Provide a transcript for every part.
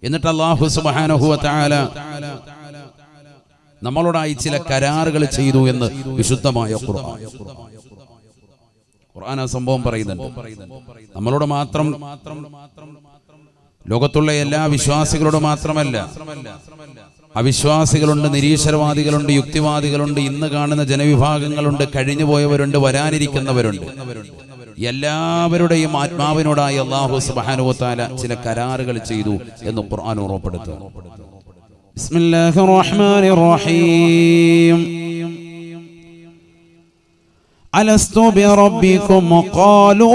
എന്നിട്ട് അല്ലാഹു സുബ്ഹാനഹു വ തആല നമ്മളോടായി ചില കരാറുകൾ ചെയ്തു എന്ന് വിശുദ്ധമായ ഖുർആൻ ആ സംഭവം പറയുന്നുണ്ട്. നമ്മളോട് മാത്രം, ലോകത്തുള്ള എല്ലാ വിശ്വാസികളോട് മാത്രമല്ല, അവിശ്വാസികളുണ്ട്, നിരീശ്വരവാദികളുണ്ട്, യുക്തിവാദികളുണ്ട്, ഇന്ന് കാണുന്ന ജനവിഭാഗങ്ങളുണ്ട്, കഴിഞ്ഞുപോയവരുണ്ട്, വരാനിരിക്കുന്നവരുണ്ട്. എല്ലാവരുടെയും ആത്മാവിനോടായി അല്ലാഹു സുബ്ഹാനഹു വ തആല ചില കരാറുകൾ ചെയ്തു എന്ന് ഖുർആൻ ഓർമ്മപ്പെടുത്തുന്നു. ബിസ്മില്ലാഹിർ റഹ്മാനിർ റഹീം. അലസ്തു ബിറബ്ബികും ഖാലൂ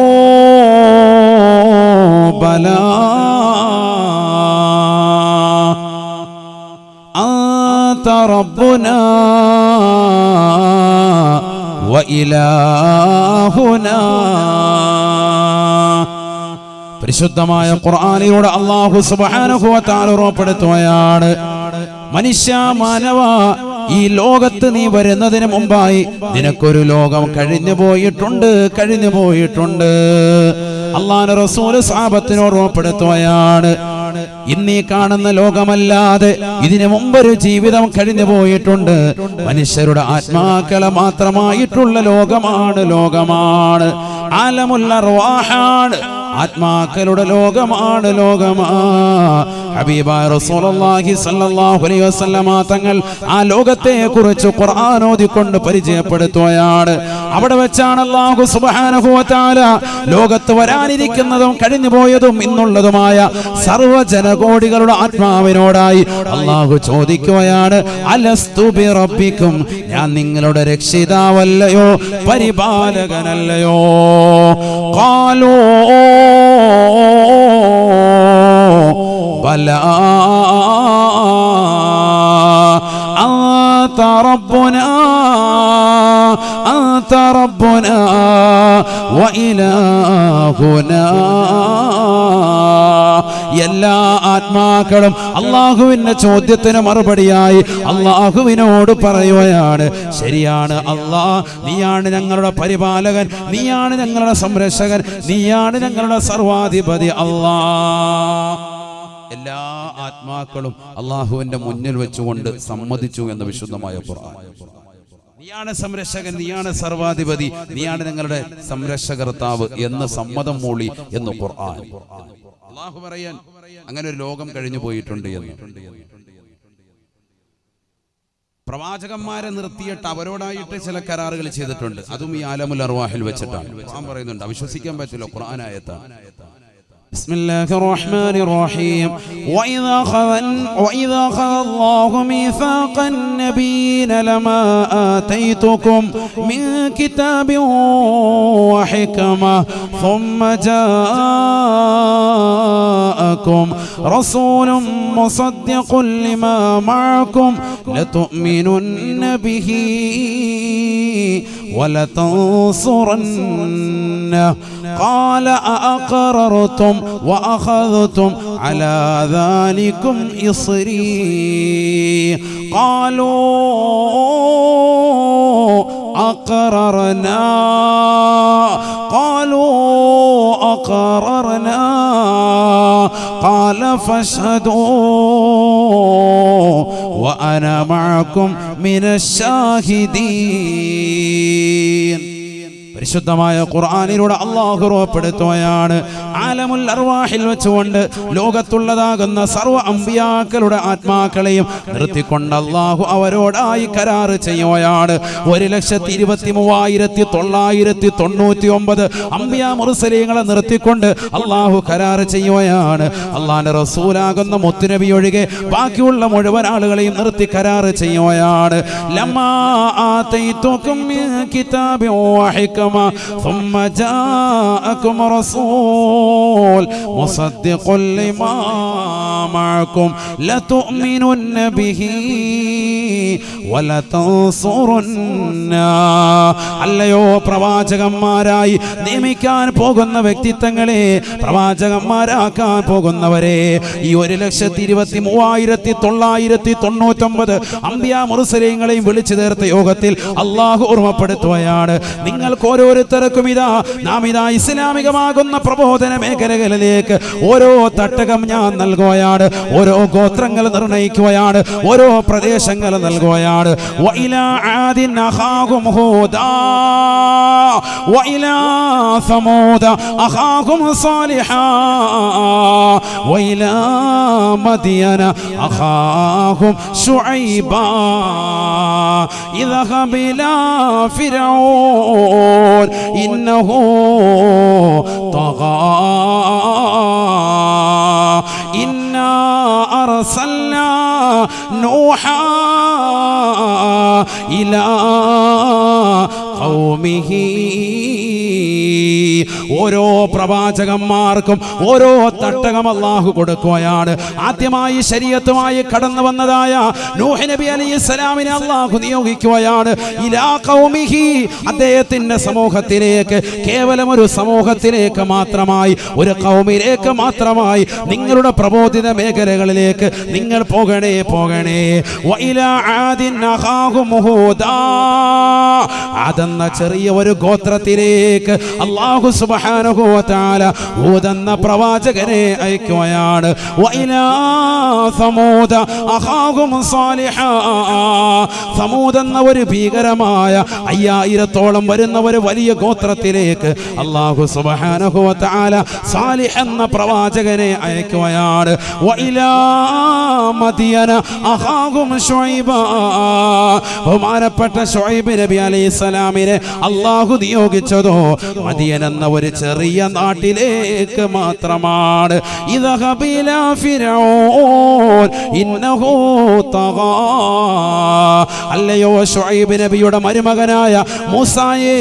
ബലാ അൻത റബ്ബുനാ വഇലാഹുനാ. പരിശുദ്ധമായ ഖുർആനിലൂടെ അല്ലാഹു സുബ്ഹാനഹു വ തആല ഉറപ്പെടുത്തുകയാണ്, മനുഷ്യ, മാനവ, ഈ ലോകത്ത് നീ വരുന്നതിന് മുമ്പായി നിനക്കൊരു ലോകം കഴിഞ്ഞു പോയിട്ടുണ്ട്. അല്ലാഹുവിന്റെ റസൂൽ സ്വഹാബത്തിനോട് ഉറപ്പെടുത്തുകയാണ്, ഇന്നീ കാണുന്ന ലോകമല്ലാതെ ഇതിനു മുമ്പൊരു ജീവിതം കഴിഞ്ഞു പോയിട്ടുണ്ട്. മനുഷ്യരുടെ ആത്മാക്കളെ മാത്രമായിട്ടുള്ള ലോകമാണ്. ആലമുൽ അർവാഹാണ്, ആത്മാക്കളുടെ ലോകമാണ്. ഹബീബായ റസൂലുള്ളാഹി സ്വല്ലല്ലാഹു അലൈഹി വസല്ലമ തങ്ങൾ ആ ലോകത്തെ കുറിച്ച് ഖുർആൻ ഓതിക്കൊണ്ട് പരിചയപ്പെടുത്തുകയാണ്. അവിടെ വെച്ചാണ് അല്ലാഹു സുബ്ഹാനഹു വ തആല ലോകത്ത് വരാനിരിക്കുന്നതും കഴിഞ്ഞു പോയതും ഇന്നുള്ളതുമായ സർവ്വ ജനകോടികളുടെ ആത്മാവിനോടായി അല്ലാഹു ചോദിക്കുകയാണ്, അലസ്തു ബി റബ്ബിക്കും, ഞാൻ നിങ്ങളുടെ രക്ഷിതാവല്ലയോ, പരിപാലകനല്ലയോ? ഖാലൂ ബലാ അൻത റബ്ബുനാ വഇലാഹുനാ. എല്ലാ ആത്മാക്കളും അല്ലാഹുവിന്റെ ചോദ്യത്തിന് മറുപടിയായി അല്ലാഹുവിനോട് പറയുകയാണ്, ശരിയാണ് അല്ലാഹ്, നീയാണ് ഞങ്ങളുടെ പരിപാലകൻ, നീയാണ് ഞങ്ങളുടെ സംരക്ഷകൻ, നീയാണ് ഞങ്ങളുടെ സർവാധിപതി അല്ലാഹ്. എല്ലാ ആത്മാക്കളും അല്ലാഹുവിന്റെ മുന്നിൽ വെച്ചുകൊണ്ട് സമ്മതിച്ചു എന്ന് വിശുദ്ധമായ ഖുർആൻ. നീയാണ് സംരക്ഷകൻ, നീയാണ് സർവാധിപതി, നീയാണ് ഞങ്ങളുടെ സംരക്ഷകർത്താവ് എന്ന് സമ്മതം മൂളി എന്ന് ഖുർആൻ. അല്ലാഹു പറയാൻ അങ്ങനെ ഒരു ലോകം കഴിഞ്ഞു പോയിട്ടുണ്ട് എന്ന്. പ്രവാചകന്മാരെ നിർത്തിയിട്ട് അവരോടായിട്ട് ചില കരാറുകൾ ചെയ്തിട്ടുണ്ട്. അതും ഈ ആലമുൽ അർവാഹിൽ വെച്ചിട്ടാണ്. ഖുർആൻ പറയുന്നുണ്ട്, അവിശ്വസിക്കാൻ പറ്റില്ല, ഖുർആൻ ആയത്താണ്. بسم الله الرحمن الرحيم. وإذا أخذ الله ميثاق النبيين لما آتيتكم من كتاب وحكمة ثم جاءكم رسول مصدق لما معكم لتؤمنن به ولتنصرنه قال أأقررتم وأخذتم على ذلكم إصري قالوا أقررنا قال فاشهدوا وأنا معكم من الشاهدين. പരിശുദ്ധമായ ഖുർആനിലൂടെ അല്ലാഹു ഉറപ്പെടുത്തുകയാണ്, ആലമുൽ അർവാഹിൽ വെച്ചുകൊണ്ട് ലോകത്തുള്ളതാകുന്ന സർവ്വ അമ്പിയാക്കളുടെ ആത്മാക്കളെയും നിർത്തിക്കൊണ്ട് അല്ലാഹു അവരോടായി കരാറ് ചെയ്യുകയാണ്. 1,23,999 അമ്പിയാ മുർസലീങ്ങളെ നിർത്തിക്കൊണ്ട് അല്ലാഹു കരാറ് ചെയ്യുകയാണ്. അല്ലാഹുവിന്റെ റസൂലാകുന്ന മുത്തുനബി ഒഴികെ ബാക്കിയുള്ള മുഴുവൻ ആളുകളെയും നിർത്തി കരാറ് ചെയ്യുകയാണ്. ലമ്മാ ആതൈതുകും മിൻ കിതാബിൻ വഹിക്മ ثم جاءكم رسول مصدق لما معكم لتؤمنن به ولتنصرنه. അല്ലയോ പ്രവാചകന്മാരായി നിയമിക്കാൻ പോകുന്ന വ്യക്തിത്വങ്ങളെ, പ്രവാചകന്മാരാക്കാൻ പോകുന്നവരെ, ഈ 1,23,999 അമ്പിയാ മുർസലീങ്ങളെയും വിളിച്ചു ചേർത്ത യോഗത്തിൽ അല്ലാഹു ഓർമ്മപ്പെടുത്തുകയാണ്, നിങ്ങൾക്ക് ഓരോരുത്തർക്കും നാം ഇസ്ലാമികമാകുന്ന പ്രബോധന മേഖലകളിലേക്ക് ഓരോ തട്ടകം ഞാൻ നൽകുകയാണ്, ഓരോ ഗോത്രങ്ങൾ നിർണയിക്കുകയാണ്, ഓരോ പ്രദേശങ്ങൾ നൽകുകയാണ്. വഇലാ ആദിൻ അഖാഹും ഹൂദാ വഇലാ സമൂദ അഖാഹും സാലിഹാ വഇലാ മദിയന അഖാഹും ശുഐബാ ഇദ്ഹബ ഇലാ ഫിർഔൻ ഇന്നഹു തഗാ ഇന്നാ അർസൽനാ നൂഹാ ഇലാ ഖൗമിഹി. ഓരോ പ്രവാചകന്മാർക്കും ഓരോ തട്ടകം അല്ലാഹു കൊടുക്കുകയാണ്. ആദ്യമായി ശരീഅത്തുമായി കടന്നു വന്നതായ നൂഹ് നബി അലൈഹിസ്സലാമിനെ അല്ലാഹു നിയോഗിക്കുകയാണ്. ഇലാ ഖൗമിഹി, അദ്ദേഹത്തിന്റെ സമൂഹത്തിലേക്ക്, കേവലം ഒരു സമൂഹത്തിലേക്ക് മാത്രമായി, ഒരു ഖൗമിലേക്ക് മാത്രമായി, നിങ്ങളുടെ പ്രബോധിത മേഖലകളിലേക്ക് നിങ്ങൾ പോകണേ. വഇലാ ആദിൻ അഖാഹും ഹൂദാ, അതെന്ന ചെറിയ ഒരു ഗോത്രത്തിലേക്ക് അല്ലാഹു സുബ്ഹാനഹു വ തആല ഹൂദ് എന്ന പ്രവാചകനെ അയക്കുകയാണ്. വഇലാ സമൂദ അഖാഹും സാലിഹാ, സമൂദ് എന്ന ഒരു ഭീകരമായ 5000-ഓളം വരുന്ന ഒരു വലിയ ഗോത്രത്തിലേക്ക് അല്ലാഹു സുബ്ഹാനഹു വ തആല സാലിഹ് എന്ന പ്രവാചകനെ അയക്കുകയാണ്. വഇലാ മദിയന അഖാഹും ശുഐബാ, ബഹുമാനപ്പെട്ട ശുഐബ് നബി അലൈഹിസ്സലാമിനെ അല്ലാഹു നിയോഗിച്ചതോ മദിയൻ എന്ന ഒരു ചെറിയ നാട്ടിലേക്ക് മാത്രമാണ്. ഇദ്ഹബ ഇലാ ഫിർഔൻ ഇന്നഹു തഗാ, അല്ലയോ ശുഐബ് നബിയുടെ മരുമകനായ മൂസായെ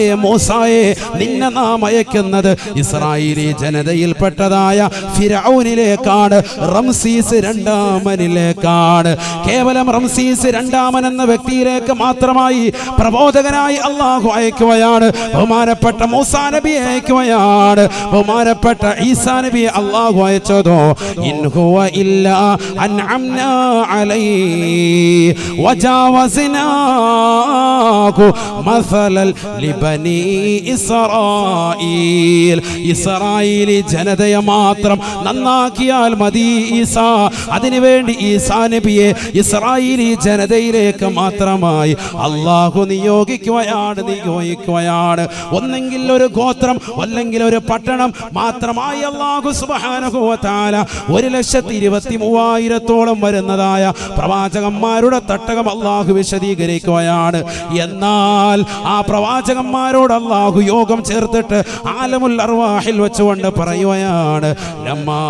നിന്നെ നാം അയക്കുന്നത് ഇസ്രായേലി ജനതയിൽപ്പെട്ടതായ ഫിർഔനിലേക്കാണ്, റംസീസ് രണ്ടാമനിലേക്കാണ്. കേവലം റംസീസ് രണ്ടാമൻ എന്ന വ്യക്തിയിലേക്ക് മാത്രമായി പ്രബോധകനായി അല്ലാഹു അയക്കുകയാണ്. ബഹുമാനപ്പെട്ട മൂസാ നബിയെ അയക്കുകയാണ്. ബഹുമാനപ്പെട്ട ഈസാ നബിയെ അല്ലാഹു അയച്ചതോ ഇൻ ഹുവ ഇല്ലാ അൻഅംനാ അലൈഹി വജാവസ്നാഹു മസലൽ ലിബനി ഇസ്രായീൽ, ഇസ്രായേലി ജനതയെ മാത്രം നന്നാക്കിയാൽ മതി ഈസാ. അതിനുവേണ്ടി ഈസാ നബിയെ ഇസ്രായേലി ജനതയിലേക്ക് മാത്രമായി അല്ലാഹു നിയോഗിക്കുകയാണ്. ഒന്നെങ്കിൽ ഒരു ഗോത്രം അല്ലെങ്കിൽ ഒരു പട്ടണം മാത്രമായി അല്ലാഹു സുബ്ഹാനഹു വ തആല 1,23,000-ഓളം വരുന്നതായ പ്രവാചകന്മാരുടെ തട്ടകം അല്ലാഹു വിശദീകരിക്കുകയാണ്. എന്നാൽ ആ പ്രവാചകന്മാരോട് അല്ലാഹു യോഗം ചേർത്തിട്ട് ആലമുൽ അർവാഹിൽ വെച്ചുകൊണ്ട് പറയുകയാണ്, ലമ്മാ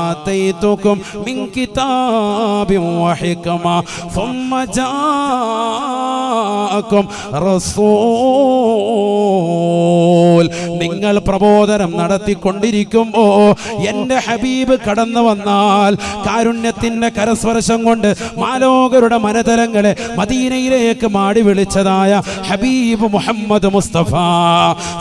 ആതൈതുകും മിൻ കിതാബിൻ വഹിക്മ ഫമ്മ ജാഅകും റസൂൽ, നിങ്ങൾ പ്രബോധനം നടത്തിക്കൊണ്ടിരിക്കുമ്പോ എന്റെ ഹബീബ് കടന്നു വന്നാൽ കാരുണ്യത്തിന്റെ കരസ്പർശം കൊണ്ട് മാലോകരുടെ മനതലങ്ങളെ മദീനയിലേക്ക് മാടി വിളിച്ചതായ ഹബീബ് മുഹമ്മദ് മുസ്തഫ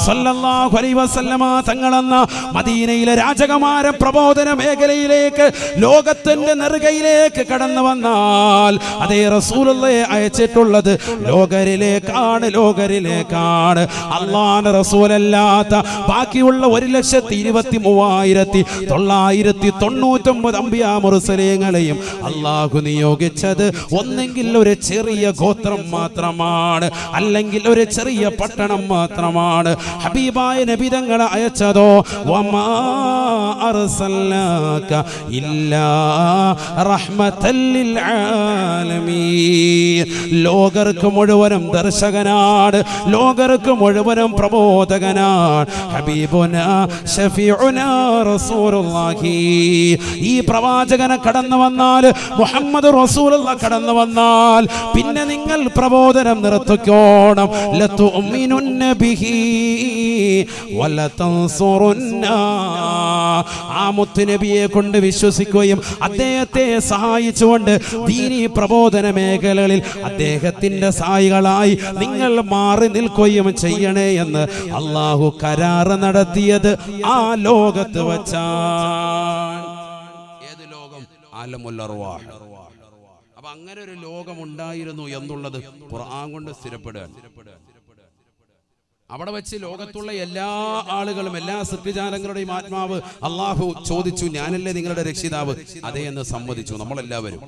സല്ലല്ലാഹു അലൈഹി വസല്ലമ തങ്ങളെന്ന മദീനയിലെ രാജകുമാരൻ പ്രബോധന മേഖലയിലേക്ക്, ലോകത്തിന്റെ നെറുകയിലേക്ക് കടന്നു വന്നാൽ അതേ റസൂലുള്ളാഹിയെ അയച്ചിട്ടുള്ളത് ലോകരിലേക്കാണ്. അല്ലാഹുവിന്റെ റസൂലല്ലാത്ത ബാക്കിയുള്ള 1,23,999 അംബിയാ മുർസലീങ്ങളെയും അല്ലാഹു നിയോഗിച്ചത് ഒന്നെങ്കിൽ ഒരു ചെറിയ ഗോത്രം മാത്രമാണ്, അല്ലെങ്കിൽ ഒരു ചെറിയ പട്ടണം മാത്രമാണ്. ഹബീബായ നബി തങ്ങളെ അയച്ചതോ വമാ അർസൽനാക ഇല്ലാ റഹ്മത്തൽ ലിൽ ആലമീൻ, ലോകർക്ക് മുഴുവനും ദർശകനാണ്, ലോകർക്ക് മുഴുവനും പ്രബോധകനാണ് ഹബീബുനാ ശഫീഉനാ റസൂലുള്ളാഹി. ഈ പ്രവാചകനെ കടന്നു വന്നാൽ, മുഹമ്മദ് റസൂലുള്ളാഹി കടന്നു വന്നാൽ പിന്നെ നിങ്ങൾ പ്രബോധനം നിർത്തിക്കോണം. ലതുഅ്മിനുന്ന ബിഹി വലതൻസുറുന്ന, ആ മുത്തുനബിയെ കൊണ്ട് വിശ്വസിക്കുകയും അദ്ദേഹത്തെ സഹായിച്ചുകൊണ്ട് ദീനീ പ്രബോധന മേഖലകളിൽ അദ്ദേഹത്തിന്റെ സഹായികളായി നിങ്ങൾ മാറി നിൽക്കുകയും ചെയ്യണേ എന്ന് അല്ലാഹു കരാറ് നടത്തിയത് ആ ലോകത്ത് വച്ചാണ്. ഏത് ലോകം? ആലമുൽ അർവാഹ്. അപ്പൊ അങ്ങനെ ഒരു ലോകം ഉണ്ടായിരുന്നു എന്നുള്ളത് ഖുർആൻ കൊണ്ട് സ്ഥിരപ്പെടുകയാണ്. അവിടെ വെച്ച് ലോകത്തുള്ള എല്ലാ ആളുകളും എല്ലാ സൃഷ്ടിജാലങ്ങളുടെയും ആത്മാവ് അള്ളാഹു ചോദിച്ചു, ഞാനല്ലേ നിങ്ങളുടെ രക്ഷിതാവ്? അതേ എന്ന് സമ്മതിച്ചു. നമ്മളെല്ലാവരും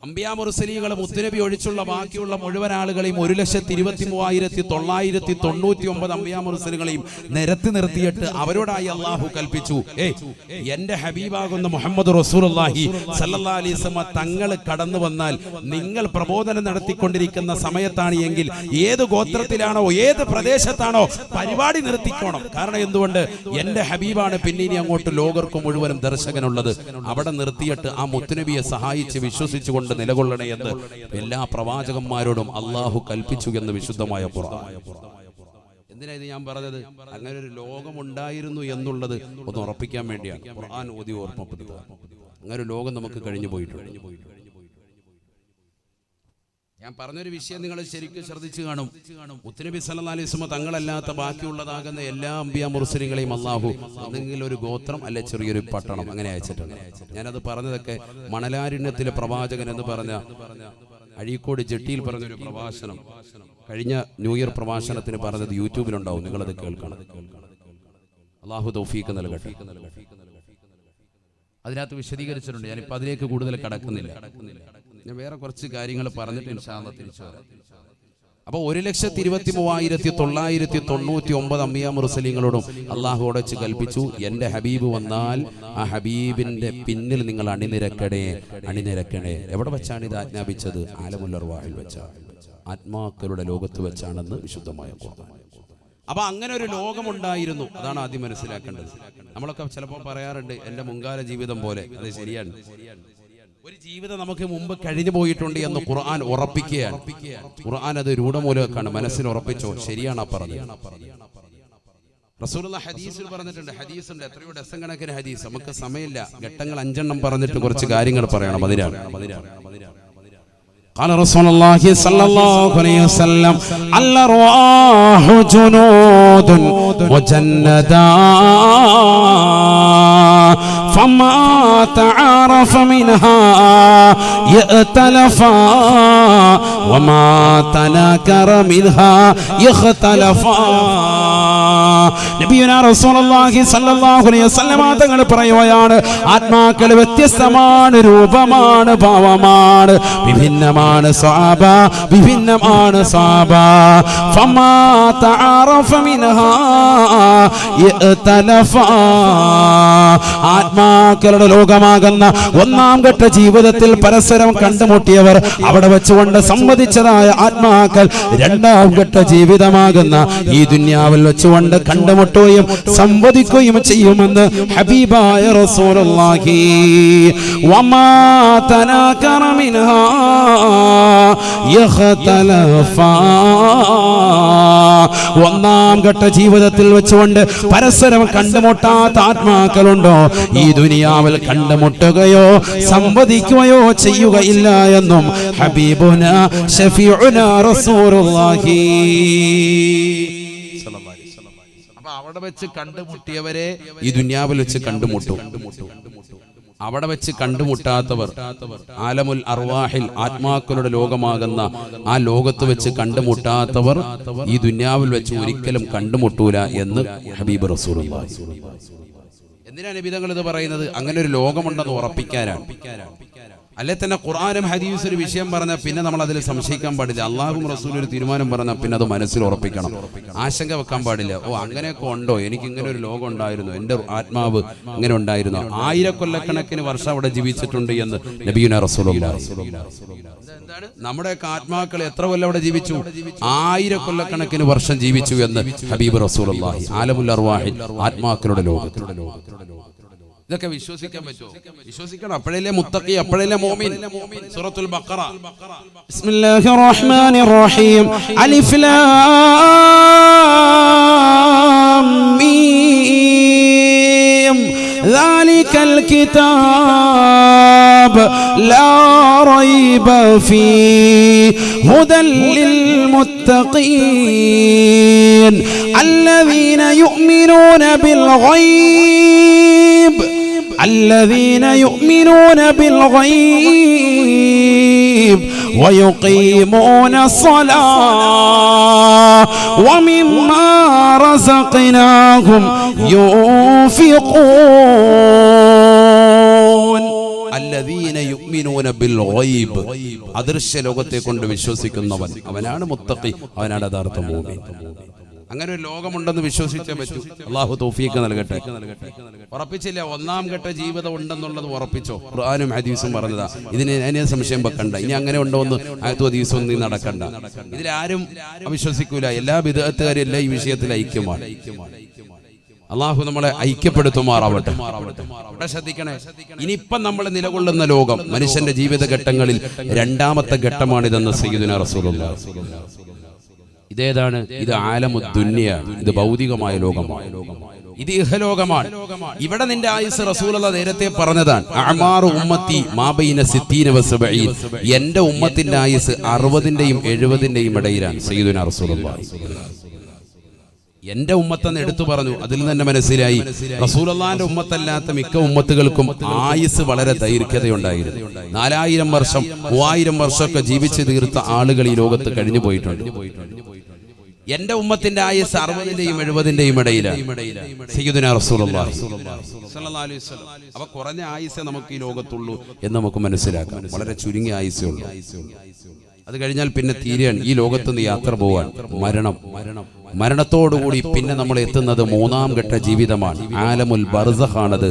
അംബിയാ മുർസലീങ്ങൾ മുത്തുനബി ഒഴിച്ചുള്ള ബാക്കിയുള്ള മുഴുവൻ ആളുകളെയും 1,23,999 അംബിയാ മുർസലുകളെയും നിരത്തി നിർത്തിയിട്ട് അവരോടായി അള്ളാഹു കൽപ്പിച്ചു, എന്റെ ഹബീബാകുന്ന മുഹമ്മദ് റസൂലുള്ളാഹി സല്ലല്ലാഹു അലൈഹി വസല്ലം തങ്ങൾ കടന്നു വന്നാൽ നിങ്ങൾ പ്രബോധനം നടത്തിക്കൊണ്ടിരിക്കുന്ന സമയത്താണ് എങ്കിൽ ഏത് ഗോത്രത്തിലാണോ ഏത് പ്രദേശത്താണോ പരിപാടി നിർത്തിക്കോണം. കാരണം എന്തുകൊണ്ട്? എന്റെ ഹബീബാണ് പിന്നെ ഇനി അങ്ങോട്ട് ലോകർക്ക് മുഴുവനും ദർശകനുള്ളത്. അവിടെ നിർത്തിയിട്ട് ആ മുത്തുനബിയെ സഹായിച്ച് വിശ്വസിച്ചുകൊണ്ട് നിലകൊള്ളണേ എന്ന് എല്ലാ പ്രവാചകന്മാരോടും അള്ളാഹു കൽപ്പിച്ചു എന്ന് വിശുദ്ധമായ ഖുർആൻ. എന്തിനാ ഇത് ഞാൻ പറഞ്ഞത്? അങ്ങനെ ഒരു ലോകമുണ്ടായിരുന്നു എന്നുള്ളത് ഒന്ന് ഉറപ്പിക്കാൻ വേണ്ടിയാണ് ഖുർആൻ ഓതി ഓർമ്മപ്പെടുത്തുക. അങ്ങനെ ഒരു ലോകം നമുക്ക് കഴിഞ്ഞു പോയിട്ടുണ്ട്. ഞാൻ പറഞ്ഞൊരു വിഷയം നിങ്ങൾ ശരിക്കും ശ്രദ്ധിച്ചു കാണും. മുത്തുനബി സല്ലല്ലാഹു അലൈഹി വസല്ലം തങ്ങളല്ലാത്ത ബാക്കിയുള്ളതാകുന്ന എല്ലാ അംബിയാ മുർസലീങ്ങളെയും അള്ളാഹു ഒന്നെങ്കിൽ ഒരു ഗോത്രം അല്ലെ ചെറിയൊരു പട്ടണം അങ്ങനെ അയച്ചിട്ടുണ്ട്. ഞാനത് പറഞ്ഞതൊക്കെ മണലാരണ്യത്തിലെ പ്രവാചകൻ എന്ന് പറഞ്ഞ അഴീക്കോട് ജെട്ടിയിൽ പറഞ്ഞൊരു പ്രഭാഷണം, കഴിഞ്ഞ ന്യൂ ഇയർ പ്രഭാഷണത്തിന് പറഞ്ഞത് യൂട്യൂബിലുണ്ടാവും, നിങ്ങളത് കേൾക്കണം. അള്ളാഹു തൗഫീഖ് നൽകട്ടെ. അതിനകത്ത് വിശദീകരിച്ചിട്ടുണ്ട്. ഞാനിപ്പോൾ അതിലേക്ക് കൂടുതൽ കടക്കുന്നില്ല. ഞാൻ വേറെ കുറച്ച് കാര്യങ്ങൾ പറഞ്ഞിട്ട് ഇൻഷാ അല്ലാഹ് തിരിച്ചു വരാം. അപ്പോൾ 1,23,999 അംബിയാ മുർസലീങ്ങളോടും അള്ളാഹു ഉടച്ച് കൽപ്പിച്ചു, എന്റെ ഹബീബ് വന്നാൽ ആ ഹബീബിന്റെ പിന്നിൽ നിങ്ങൾ അണിനിരക്കണേ. എവിടെ വെച്ചാണ് ഇത് ആജ്ഞാപിച്ചത്? ആലമുൽ അർവാഹിൽ വെച്ചാണ്, ആത്മാക്കളുടെ ലോകത്ത് വെച്ചാണെന്ന് വിശുദ്ധമായ ഖുർആൻ. അപ്പൊ അങ്ങനെ ഒരു ലോകമുണ്ടായിരുന്നു. അതാണ് ആദ്യം മനസ്സിലാക്കേണ്ടത്. നമ്മളൊക്കെ ചിലപ്പോൾ പറയാറുണ്ട് എന്റെ മുൻകാല ജീവിതം പോലെ. അത് ശരിയാണ്. ഒരു ജീവിതം നമുക്ക് മുമ്പ് കഴിഞ്ഞു പോയിട്ടുണ്ട് എന്ന് ഖുർആൻ ഉറപ്പിക്കുകയാണ്. ഖുർആൻ അത് രൂഢമൂലക്കാണ്, മനസ്സിൽ ഉറപ്പിച്ചോ. ശരിയാണ് ആ പറഞ്ഞത്. റസൂലുള്ളാഹി ഹദീസിൽ പറഞ്ഞിട്ടുണ്ട്. ഹദീസുണ്ട്, എത്രയോ ഡസൻ കണക്കിന് ഹദീസ്. നമുക്ക് സമയമില്ല, ഘട്ടങ്ങൾ 5 പറഞ്ഞിട്ട് കുറച്ച് കാര്യങ്ങൾ പറയണം. അതിനാണ് قال رسول الله صلى الله عليه وسلم الأرواح جنود مجندة فما تعارف منها يأتلفا وما تناكر منها يختلفا. നബിയുനാ റസൂലുള്ളാഹി സ്വല്ലല്ലാഹു അലൈഹി വസല്ലം തങ്ങൾ പറയുകയാണ്, ആത്മാക്കൾ വ്യത്യസ്തമാണ്, രൂപമാണ്, ഭാവമാണ്, വിഭിന്നമാണ് സ്വഭാവ. ഫമാ തആറഫ മിൻഹാ യഅ്തലഫാ. ആത്മാക്കളുടെ ലോകമാകുന്ന ഒന്നാം ഘട്ട ജീവിതത്തിൽ പരസ്പരം കണ്ടുമുട്ടിയവർ അവിടെ വെച്ചുകൊണ്ട് സംവദിച്ചതായ ആത്മാക്കൾ രണ്ടാം ഘട്ട ജീവിതമാകുന്ന ഈ ദുനിയാവിൽ വെച്ചുകൊണ്ട് കണ്ടുമുട്ടുകയും സംവദിക്കുകയും ചെയ്യുമെന്ന് ഹബീബായ റസൂലുള്ളാഹി. വമാ തനാകറ മിൻഹാ യഖ്തലഫാ. ഒന്നാം ഘട്ട ജീവിതത്തിൽ വെച്ചുകൊണ്ട് പരസ്പരം കണ്ടുമുട്ടാത്ത ആത്മാക്കളുണ്ടോ ഈ ദുനിയാവിൽ കണ്ടുമുട്ടുകയോ സംവദിക്കുകയോ ചെയ്യുകയില്ല എന്നും ഹബീബുനാ ഷഫീഉനാ റസൂലുള്ളാഹി. അപ്പൊ അവിടെ വെച്ച് കണ്ടുമുട്ടിയവരെ ഈ ദുനിയാവിൽ വെച്ച് കണ്ടുമുട്ടും. അവിടെ വെച്ച് കണ്ടുമുട്ടാത്തവർ ആലമുൽ അർവാഹിൽ ആത്മാക്കളുടെ ലോകമാകുന്ന ആ ലോകത്ത് വെച്ച് കണ്ടുമുട്ടാത്തവർ ഈ ദുനിയാവിൽ വെച്ച് ഒരിക്കലും കണ്ടുമുട്ടൂല എന്ന് ഹബീബ് റസൂലുള്ളാഹി. എന്തിനാണ് നബി തങ്ങൾ ഇത് പറയുന്നത്? അങ്ങനെ ഒരു ലോകമുണ്ടെന്ന് ഉറപ്പിക്കാനാണ്. അല്ലെ തന്നെ ഖുർആനും ഹദീസും ഒരു വിഷയം പറഞ്ഞാൽ പിന്നെ നമ്മൾ അതിൽ സംശയിക്കാൻ പാടില്ല. അള്ളാഹും റസൂലും ഒരു തീരുമാനം പറഞ്ഞാൽ പിന്നെ അത് മനസ്സിൽ ഉറപ്പിക്കണം, ആശങ്ക വെക്കാൻ പാടില്ല. അങ്ങനെയൊക്കെ ഉണ്ടോ, എനിക്ക് ഇങ്ങനെ ഒരു ലോകം ഉണ്ടായിരുന്നു, എൻ്റെ ആത്മാവ് ഇങ്ങനെ ഉണ്ടായിരുന്നു. 1000 കൊല്ലക്കണക്കിന് വർഷം അവിടെ ജീവിച്ചിട്ടുണ്ട് എന്ന് നബിയുനാ റസൂലുള്ളാഹി. എന്താണ് നമ്മുടെയൊക്കെ ആത്മാക്കൾ എത്ര കൊല്ലം അവിടെ ജീവിച്ചു? 1000 കൊല്ലക്കണക്കിന് വർഷം ജീവിച്ചു എന്ന് ഹബീബ് റസൂലുള്ളാഹി. ആലമുൽ അർവാഹിൽ ആത്മാക്കളുടെ ലോകത്ത്. ഇതൊക്കെ വിശ്വസിക്കാൻ പറ്റുമോ? വിശ്വസിക്കണം. അപ്പോഴല്ലേ മുത്തഖി, അപ്പോഴല്ലേ മുഅ്മിൻ. സൂറത്തുൽ ബഖറ. ബിസ്മില്ലാഹിർ റഹ്മാനിർ റഹീം. അലിഫ് ലാം മീം. ദാലികൽ കിതാബ് ലാ റൈബ ഫീഹി ഹുദൽ ലിൽ മുത്തഖീൻ الذين يؤمنون بالغيب الذين يؤمنون بالغيب ويقيمون الصلاة ومما رزقناهم ينفقون الذين يؤمنون بالغيب അദൃശ്യ ലോകത്തെ കൊണ്ട് വിശ്വസിക്കുന്നവൻ അവനാണ് മുത്തഖി, അവനാണ് യഥാർത്ഥ മുഅ്മിൻ. അങ്ങനെ ഒരു ലോകമുണ്ടെന്ന് വിശ്വസിച്ചേ പറ്റൂ. അല്ലാഹു തൗഫീഖ് നൽകട്ടെ. ഉറപ്പിച്ചില്ല, ഒന്നാം ഘട്ട ജീവിതം ഉണ്ടെന്നുള്ളത് ഉറപ്പിച്ചോ? ഖുർആനും ഹദീസും പറഞ്ഞതാ. ഇതിനെ സംശയം വെക്കണ്ട. ഇനി അങ്ങനെ ഉണ്ടോ എന്ന് ആയത്തും ഹദീസും നീ നടക്കണ്ട. ഇതിലാരും അവിശ്വസിക്കൂല. എല്ലാ ബിദ്അത്തുകാരും എല്ലാ ഈ വിഷയത്തിൽ ഐക്യമാണ്. അള്ളാഹു നമ്മളെ ഐക്യപ്പെടുത്തുമാറാവട്ടെ. ഇവിടെ ശ്രദ്ധിക്കണേ, ഇനിയിപ്പം നമ്മൾ നിലകൊള്ളുന്ന ലോകം മനുഷ്യന്റെ ജീവിതഘട്ടങ്ങളിൽ രണ്ടാമത്തെ ഘട്ടമാണിതെന്ന് സയ്യിദുനാ റസൂലുള്ളാഹി. ഇതേതാണ്? ഇത് ആലമുദ് ദുനിയാണ്. ഇത് ഭൗതികമായ ലോകമാണ്. ഇത് ഇഹലോകമാണ്. ഇവിടെ നിന്റെ ആയുസ് റസൂലുള്ളാഹി നേരത്തെ പറഞ്ഞതാണ്. അഅ്മാറു ഉമ്മത്തി മാ ബൈന 60 വ 70. എന്റെ ഉമ്മത്തിന്റെ ആയുസ് 60ന്റെയും 70ന്റെയും ഇടയിലാണ്. സയ്യിദുനാ റസൂലുള്ളാഹി എന്റെ ഉമ്മത്തെന്ന് എടുത്തു പറഞ്ഞു. അതിൽ തന്നെ മനസ്സിലായി റസൂലുള്ളാഹിന്റെ ഉമ്മത്തല്ലാത്ത മിക്ക ഉമ്മത്തുകൾക്കും ആയുസ് വളരെ ദൈർഘ്യതയുണ്ടായിരുന്നു. 4000 വർഷം 3000 വർഷമൊക്കെ ജീവിച്ചു തീർത്ത ആളുകൾ ഈ ലോകത്ത് കഴിഞ്ഞു പോയിട്ടുണ്ട്. എന്റെ ഉമ്മത്തിന്റെ ആയുസ് 60ന്റെയും 70ന്റെയും ഇടയിലാണ്. സയ്യിദുനാ റസൂലുള്ളാഹി സ്വല്ലല്ലാഹു അലൈഹി വസല്ലം. അവ കുറഞ്ഞ ആയുസേ നമുക്ക് ഈ ലോകത്തുള്ളൂ എന്ന് നമുക്ക് മനസ്സിലാക്കാം. വളരെ ചുരുങ്ങിയ ആയുസേ ഉള്ളൂ. അത് കഴിഞ്ഞാൽ പിന്നെ തീരെയാണ് ഈ ലോകത്ത് നിന്ന് യാത്ര പോവാൻ. മരണത്തോടുകൂടി പിന്നെ നമ്മൾ എത്തുന്നത് മൂന്നാം ഘട്ട ജീവിതമാണ്. ആലമുൽ ബർസഖാണത്.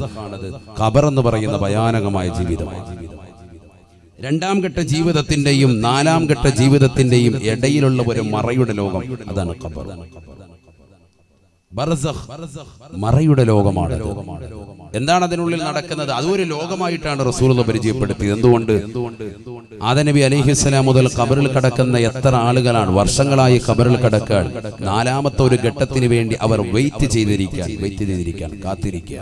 ഖബർ എന്ന് പറയുന്ന ഭയാനകമായ ജീവിതമാണ്. രണ്ടാം ഘട്ട ജീവിതത്തിന്റെയും നാലാം ഘട്ട ജീവിതത്തിന്റെയും ഇടയിലുള്ള ഒരു മറയുടെ ലോകം, അതാണ് ഖബർ. ബർസഖ് മറയുടെ ലോകമാണ്. എന്താണ് അതിനുള്ളിൽ നടക്കുന്നത്? അതൊരു ലോകമായിട്ടാണ് റസൂലുള്ളാഹി പരിചയപ്പെടുത്തിയത്. എന്തുകൊണ്ട്? ആദം നബി അലൈഹിസ്സലാം മുതൽ ഖബറിൽ കിടക്കുന്ന എത്ര ആളുകളാണ് വർഷങ്ങളായി ഖബറിൽ കിടക്കാൻ. നാലാമത്തെ ഒരു ഘട്ടത്തിന് വേണ്ടി അവർ വെയിറ്റ് ചെയ്തിരിക്കാൻ കാത്തിരിക്കുക.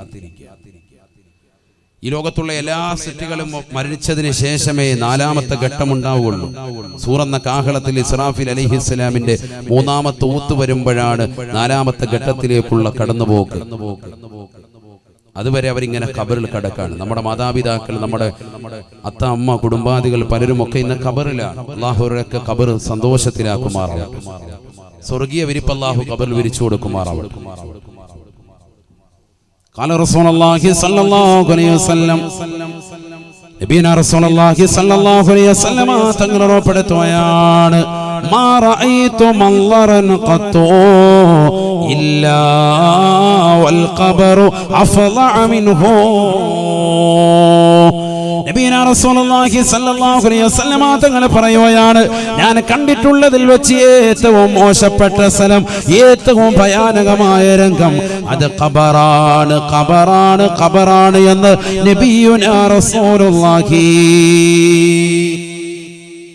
ഈ ലോകത്തുള്ള എല്ലാ സൃഷ്ടികളും മരിച്ചതിന് ശേഷമേ നാലാമത്തെ ഘട്ടം ഉണ്ടാവുകയുള്ളൂ. സൂറന്ന കാഹളത്തിൽ ഇസ്രാഫീൽ അലൈഹിസ്സലാമിന്റെ മൂന്നാമത്തെ ഊത്ത് വരുമ്പോഴാണ് നാലാമത്തെ ഘട്ടത്തിലേക്കുള്ള കടന്നുപോക്ക്. അതുവരെ അവരിങ്ങനെ ഖബറിൽ കിടക്കാണ്. നമ്മുടെ മാതാപിതാക്കൾ, നമ്മുടെ അത്ത അമ്മ കുടുംബാദികൾ പലരും ഒക്കെ ഇന്ന് ഖബറിലാണ്. അല്ലാഹുവരൊക്കെ ഖബർ സന്തോഷത്തിലാക്കുമാറാവട്ടെ. സ്വർഗീയ വിരിപ്പ് അല്ലാഹു ഖബറിൽ വിരിച്ചു കൊടുക്കുമാറാവട്ടെ. ഖാല റസൂലുള്ളാഹി സ്വല്ലല്ലാഹു അലൈഹി വസല്ലം, നബിയനാ റസൂലുള്ളാഹി സ്വല്ലല്ലാഹു അലൈഹി വസല്ലം തങ്ങൾ ഉറപ്പെടുത്തുകയാണ്, മാ റഅയ്തു മൻളറൻ ഖത്തു ഇല്ലാ വൽ ഖബറു അഫളഅ മിൻഹു. നബിയനാ റസൂലുള്ളാഹി സ്വല്ലല്ലാഹു അലൈഹി വസല്ലം തങ്ങൾ പറയുകയാണ്, ഞാൻ കണ്ടിട്ടുള്ളതിൽ വെച്ച് ഏറ്റവും മോശപ്പെട്ട സ്ഥലം, ഏറ്റവും ഭയാനകമായ രംഗം അത് ഖബറാണ്, ഖബറാണ്, ഖബറാണ് എന്ന് നബിയുനാ റസൂലുള്ളാഹി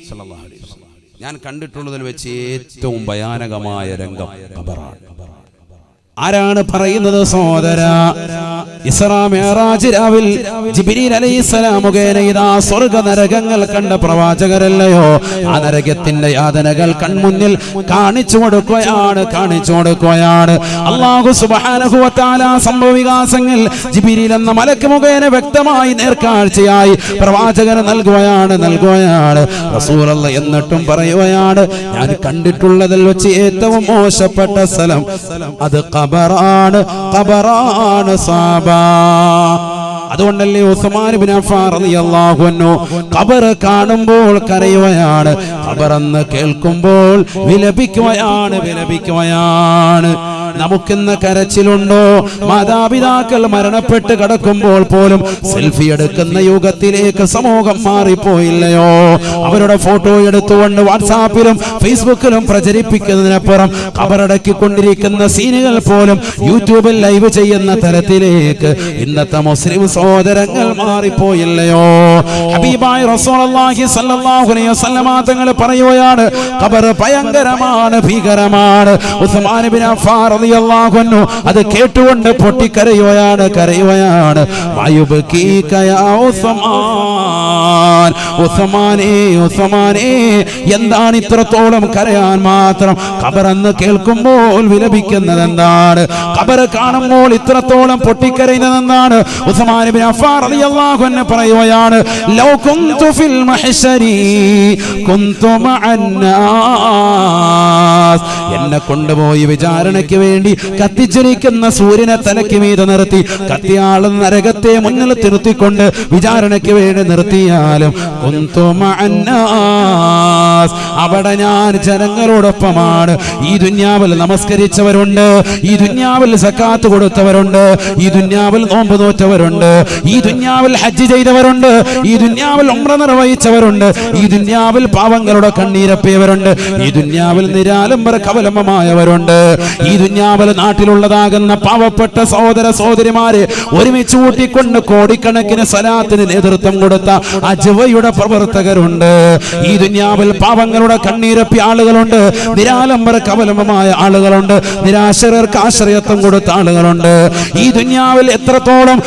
സ്വല്ലല്ലാഹു അലൈഹി വസല്ലം. ഞാൻ കണ്ടിട്ടുള്ളതിൽ വെച്ച് ഏറ്റവും ഭയാനകമായ രംഗം ഖബറാണ്. ആരാണ് പറയുന്നത് സഹോദര? ഇസ്രാ മിഅ്റാജ് രാവിൽ ജിബ്രീൽ അലൈഹിസ്സലാം മുഖേന ഇതാ സ്വർഗ്ഗ നരകങ്ങൾ കണ്ട പ്രവാചകരല്ലയോ? ആ നരകത്തിന്റെ യാതനകൾ കൺമുന്നിൽ കാണിച്ചു കൊടുക്കുകയാണ്. അല്ലാഹു സുബ്ഹാനഹു വ തആല സംഭവ വികാസങ്ങൾ ജിബ്രീൽ എന്ന മലക്ക് മുഖേന വ്യക്തമായി നേർക്കാഴ്ചയായി പ്രവാചകന് നൽകുകയാണ് റസൂലുള്ളാഹി. എന്നിട്ടും പറയുകയാണ്, ഞാൻ കണ്ടിട്ടുള്ളതിൽ വെച്ച് ഏറ്റവും മോശപ്പെട്ട സ്ഥലം അത് ഖബറാണ്, ഖബറാണ് സാബ. അതുകൊണ്ടല്ലേ ഉസ്മാൻ ഇബ്നു അഫ്ഫാൻ റളിയല്ലാഹു അൻഹു ഖബർ കാണുമ്പോൾ കരയുകയാണ്, ഖബർ എന്ന് കേൾക്കുമ്പോൾ വിലപിക്കുകയാണ്. നമുക്കിന്ന് കരച്ചിലുണ്ടോ? മാതാപിതാക്കൾ മരണപ്പെട്ട് കിടക്കുമ്പോൾ പോലും സെൽഫി എടുക്കുന്ന യുഗത്തിലേക്ക് സമൂഹം മാറിപ്പോയില്ലയോ? അവരുടെ ഫോട്ടോ എടുത്തുകൊണ്ട് വാട്സാപ്പിലും ഫേസ്ബുക്കിലും പ്രചരിപ്പിക്കുന്നതിനപ്പുറം ഖബറടക്കിക്കൊണ്ടിരിക്കുന്ന സീനുകൾ പോലും യൂട്യൂബിൽ ലൈവ് ചെയ്യുന്ന തരത്തിലേക്ക് ഇന്നത്തെ മുസ്ലിം സഹോദരങ്ങൾ മാറിപ്പോയില്ലയോ? ഹബീബായ റസൂലുള്ളാഹി സ്വല്ലല്ലാഹു അലൈഹി വസല്ലം തങ്ങൾ പറയുകയാണ്, ഖബർ ഭയങ്കരമാണ്, ഭീകരമാണ്. ഉസ്മാൻ ഇബ്നു അഫ്ഫാൻ റളിയല്ലാഹു അൻഹു അത് കേട്ടുകൊണ്ട് പൊട്ടിക്കരയുകയാണ്. വയുബ്കീക യാ ഉസ്മാൻ, ഉസ്മാനേ എന്താണ് ഇത്രത്തോളം കരയാൻ മാത്രം? ഖബറെന്ന് കേൾക്കുമ്പോൾ വിലപിക്കുന്നത് എന്താണ്? ഖബർ കാണുമ്പോൾ ഇത്രത്തോളം പൊട്ടിക്കരയുന്നത് എന്താണ്? ഉസ്മാൻ ഇബ്നു അഫ്ഫാൻ റളിയല്ലാഹു അൻഹു പറയുകയാണ്, ലൗ കുന്തു ഫിൽ മഹ്ശരി കുന്തു മഅന്നാസ്. എന്നെ കൊണ്ടുപോയി വിചാരണയ്ക്ക് വേണ്ടി കത്തിജ്വലിക്കുന്ന സൂര്യനെ തലയ്ക്ക് മീതെ നിർത്തി കത്തിയാളും നരകത്തെ മുന്നിൽ നിർത്തിക്കൊണ്ട് വിചാരണയ്ക്ക് വേണ്ടി നിർത്തിയാലും കുന്തു മഅന്നാസ്, അവിടെ ഞാൻ ജനങ്ങളോടൊപ്പമാണ്. ഈ ദുനിയാവിൽ നമസ്കരിച്ചവരുണ്ട്, ഈ ദുനിയാവിൽ സക്കാത്ത് കൊടുത്തവരുണ്ട്, ഈ ദുനിയാവിൽ നോമ്പ് നോറ്റവരുണ്ട്, ഈ ദുനിയാവിൽ ഹജ്ജ് ചെയ്തവരുണ്ട്, ഈ ദുനിയാവിൽ ഉംറ നിർവഹിച്ചവരുണ്ട്, ഈ ദുനിയാവിൽ പാവങ്ങളുടെ കണ്ണീരപ്പിയവരുണ്ട്, ഈ ദുനിയാവിൽ നിരാലംബര കവലമമായവരുണ്ട്, ഈ ദുനിയാവിൽ നാട്ടിലുള്ളതാകുന്ന പാവപ്പെട്ട സഹോദര സഹോദരിമാരെ ഒരുമിച്ച് കൂട്ടിക്കൊണ്ട് കോടിക്കണക്കിന് സലാത്തിന് നേതൃത്വം കൊടുത്ത അജ്വയുടെ പ്രവർത്തകരുണ്ട്, ഈ ദുനിയാവിൽ പാവങ്ങളുടെ കണ്ണീരപ്പിയ ആളുകളുണ്ട്, നിരാലംബര കവലമമായ ആളുകളുണ്ട്, നിരാശ്രയർക്ക് ആശ്രയത്വം കൊടുത്ത ആളുകളുണ്ട്. ഈ ദുനിയാവിൽ എത്രത്തോളം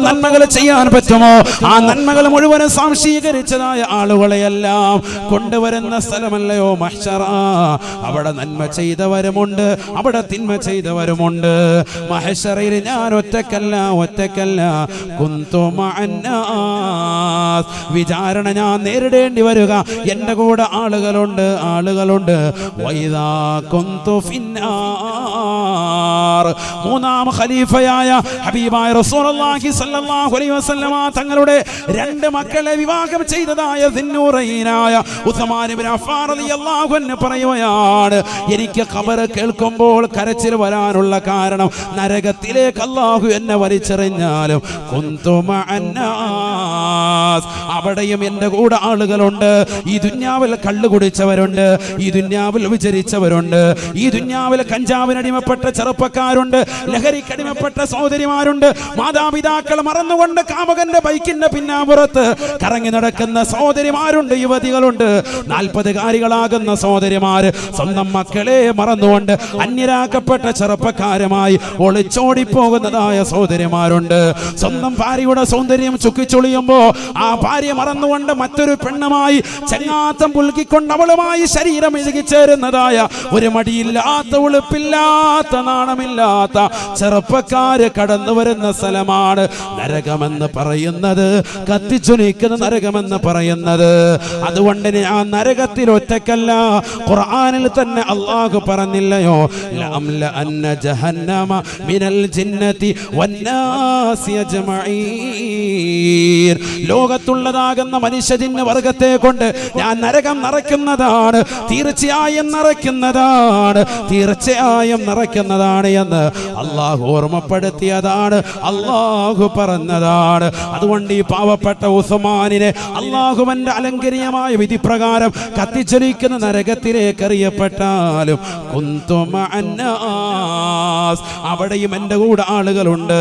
നന്മകൾ ചെയ്യാൻ പറ്റുമോ ആ നന്മകൾ മുഴുവനും സാംശീകരിച്ചതായ ആളുകളെയെല്ലാം കൊണ്ടുവരുന്ന സ്ഥലമല്ലയോ മഹ്ശറ. അവിടെ നന്മ ചെയ്തവരുമുണ്ട്, അവിടെ തിന്മ ചെയ്തവരുമുണ്ട്. മഹ്ശറയിൽ ഞാൻ ഒറ്റക്കല്ല കുന്തു മഅന്നാസ്. വിചാരണ ഞാൻ നേരിടേണ്ടി വരിക, എന്റെ കൂടെ ആളുകളുണ്ട്. വൈദാ കുന്തു ഫിന്നാർ. മൂന്നാം ഖലീഫയായ ഹബീബായ റസൂലുള്ളാഹി സ്വല്ലല്ലാഹു അലൈഹി വസല്ലമ തങ്ങളുടെ രണ്ട് മക്കളെ വിവാഹം ചെയ്തതായ ദിന്നൂറൈനായ ഉസ്മാൻ ഇബ്നു അഫ്ഫാൻ റളിയല്ലാഹു അൻഹു പറയുകയാണ്, എനിക്ക് ഖബർ കേൾക്കുമ്പോൾ കരച്ചിൽ വരാനുള്ള കാരണം നരകത്തിലേക്ക് അല്ലാഹു എന്നെ വലിച്ചെറിഞ്ഞാലും കുന്തു മഅന്നാസ്, അവിടെയും എൻ്റെ കൂടെ ആളുകളുണ്ട്. ഈ ദുനിയാവിൽ കള്ളു കുടിച്ചവരുണ്ട്, ഈ ദുനിയാവിൽ വിചരിച്ചവരുണ്ട്, ഈ ദുനിയാവിൽ കഞ്ചാവിനടിമപ്പെട്ട ചെറുപ്പക്കാരുണ്ട്, ലഹരിക്കടിമപ്പെട്ട സഹോദരിമാരുണ്ട്, മാതാപിതാക്കൾ മറന്നുകൊണ്ട് കാമകന്റെ ബൈക്കിന്റെ പിന്നാമ്പുറത്ത് കറങ്ങി നടക്കുന്ന സഹോദരിമാരുണ്ട്, യുവതികളുണ്ട്, 40കാരികളാകുന്ന സഹോദരിമാര് സ്വന്തം മക്കളെ മറന്നുകൊണ്ട് അന്യരാക്കപ്പെട്ട ചെറുപ്പക്കാരുമായി ഒളിച്ചോടിപ്പോകുന്നതായ സഹോദരിമാരുണ്ട്. സ്വന്തം ഭാര്യയുടെ സൗന്ദര്യം ചുക്കിച്ചൊളിയുമ്പോ ആ ഭാര്യ മറന്നുകൊണ്ട് മറ്റൊരു പെണ്ണുമായി ചങ്ങാത്തം പുൽകിക്കൊണ്ട് അവളുമായി ശരീരം ഇഴുകിച്ചേരുന്നതായ ഒരു മടിയില്ലാത്ത ഉളുപ്പില്ലാത്ത നാണമില്ലാത്ത ചെറുപ്പക്കാര് കടന്നു വരുന്ന സ്ഥലമാണ് നരകമെന്ന് പറയുന്നത്, കത്തിച്ചൊലിക്കുന്ന നരകമെന്ന് പറയുന്നത്. അതുകൊണ്ട് ഞാൻ നരകത്തിൽ ഒറ്റക്കല്ല. ഖുർആനിൽ തന്നെ അല്ലാഹു പറഞ്ഞില്ലയോ, ലഅംല അന്ന ജഹന്നമ മിനൽ ജിന്നതി വന്നാസി അജ്മഈൻ. ലോകത്തുള്ളതാകുന്ന മനുഷ്യജിന്ന വർഗത്തെ കൊണ്ട് ഞാൻ നരകം നിറയ്ക്കുന്നതാണ്, തീർച്ചയായും നിറയ്ക്കുന്നതാണ് എന്ന് അല്ലാഹു ഓർമ്മപ്പെടുത്തിയതാണ്, അല്ലാഹു പറഞ്ഞതാണ്. അതുകൊണ്ട് ഈ പാവപ്പെട്ട ഉസ്മാനിനെ അല്ലാഹുവിന്റെ അലങ്കരീയമായ വിധി പ്രകാരം കത്തിച്ചൊലിക്കുന്ന നരകത്തിലേക്ക് എറിയപ്പെട്ടാലും കുന്തു മഅന്നാസ്, അവിടെയും എൻ്റെ കൂടെ ആളുകളുണ്ട്.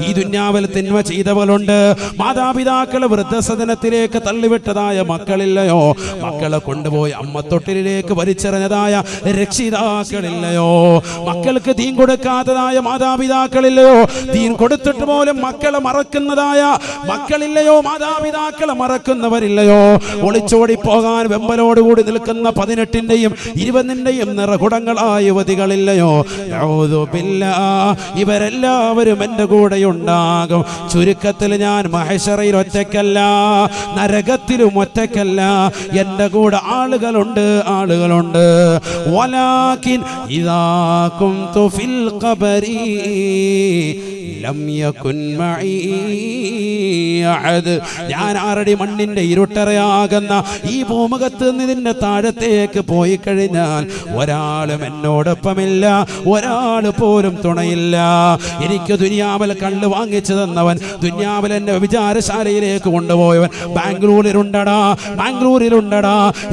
ഈ ദുനിയാവിൽ തിന്മ ചെയ്തവളുണ്ട്, മാതാപിതാക്കളെ വൃദ്ധസദനത്തിലേക്ക് തള്ളിവിട്ടതായ മക്കളില്ലയോ, മക്കളെ കൊണ്ടുപോയി അമ്മത്തൊട്ടിലേക്ക് വലിച്ചെറിഞ്ഞതായ രക്ഷിതാക്കളില്ലയോ, മക്കൾക്ക് ദീൻ കൊടുക്കാത്തതായ മാതാപിതാക്കളില്ലയോ, ദീൻ കൊടുത്തിട്ട് പോലും മക്കളെ മറക്കുന്നതായ മക്കളില്ലയോ, മാതാപിതാക്കളെ മറക്കുന്നവരില്ലയോ, ഒളിച്ചോടി പോകാൻ വെമ്പലോടുകൂടി നിൽക്കുന്ന 18-ന്റെയും 20-ന്റെയും നിറകുടങ്ങളായ യുവതികളില്ലയോ. ഇവരെല്ലാവരും എൻ്റെ കൂടെ ഉണ്ടാകും. ചുരുക്കത്തിൽ ഞാൻ മഹ്ശറയിൽ ഒറ്റക്കല്ല, നരകത്തിലും ഒറ്റക്കല്ല, എൻ്റെ കൂടെ ആളുകളുണ്ട്. വലാകിൻ ഇദാ കുന്തു ഫിൽ ഖബരി ലം യകുൻ മഈ അഹദ്. ഞാൻ ആറടി മണ്ണിന്റെ ഇരുട്ടറയാകുന്ന ഈ ഭൂമുഖത്ത് നിന്നിന്റെ താഴത്തേക്ക് പോയി കഴിഞ്ഞാൽ ഒരാളും എന്നോടൊപ്പമില്ല, ഒരാൾ പോലും തുണയില്ല. എനിക്ക് ദുനിയാവിൽ കള്ള് വാങ്ങിച്ചു തന്നവൻ, ദുനിയാവിൽ എന്നെ വിചാരശാലയിലേക്ക് കൊണ്ടുപോയവൻ, ബാംഗ്ലൂരിലുണ്ടടാ,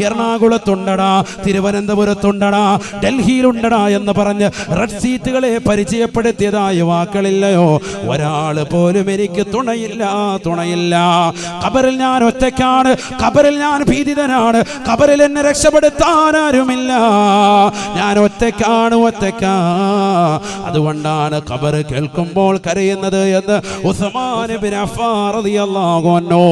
എറണാകുളത്തുണ്ടടാ, തിരുവനന്തപുരത്തുണ്ടടാ, ഡൽഹിയിലുണ്ടടാ എന്ന് പറഞ്ഞ് റെഡ് സീറ്റുകളെ പരിചയപ്പെടുത്തിയതായ വാക്കളില്ലയോ? ഒരാൾ പോലും എനിക്ക് തുണയില്ല. ഖബറിൽ ഞാൻ ഒറ്റയ്ക്കാണ്, ഖബറിൽ ഞാൻ ഭീതിതനാണ്, ഖബറിൽ എന്നെ രക്ഷപ്പെടുത്താൻ ആരുമില്ല, ഞാൻ ഒറ്റയ്ക്കാണ്. അതുകൊണ്ടാണ് ഖബർ കേൾക്കുമ്പോൾ കരയുന്നത് എന്ന് ഉസ്മാൻ ഇബ്നു അഫ്ഫാൻ റളിയല്ലാഹു അൻഹു.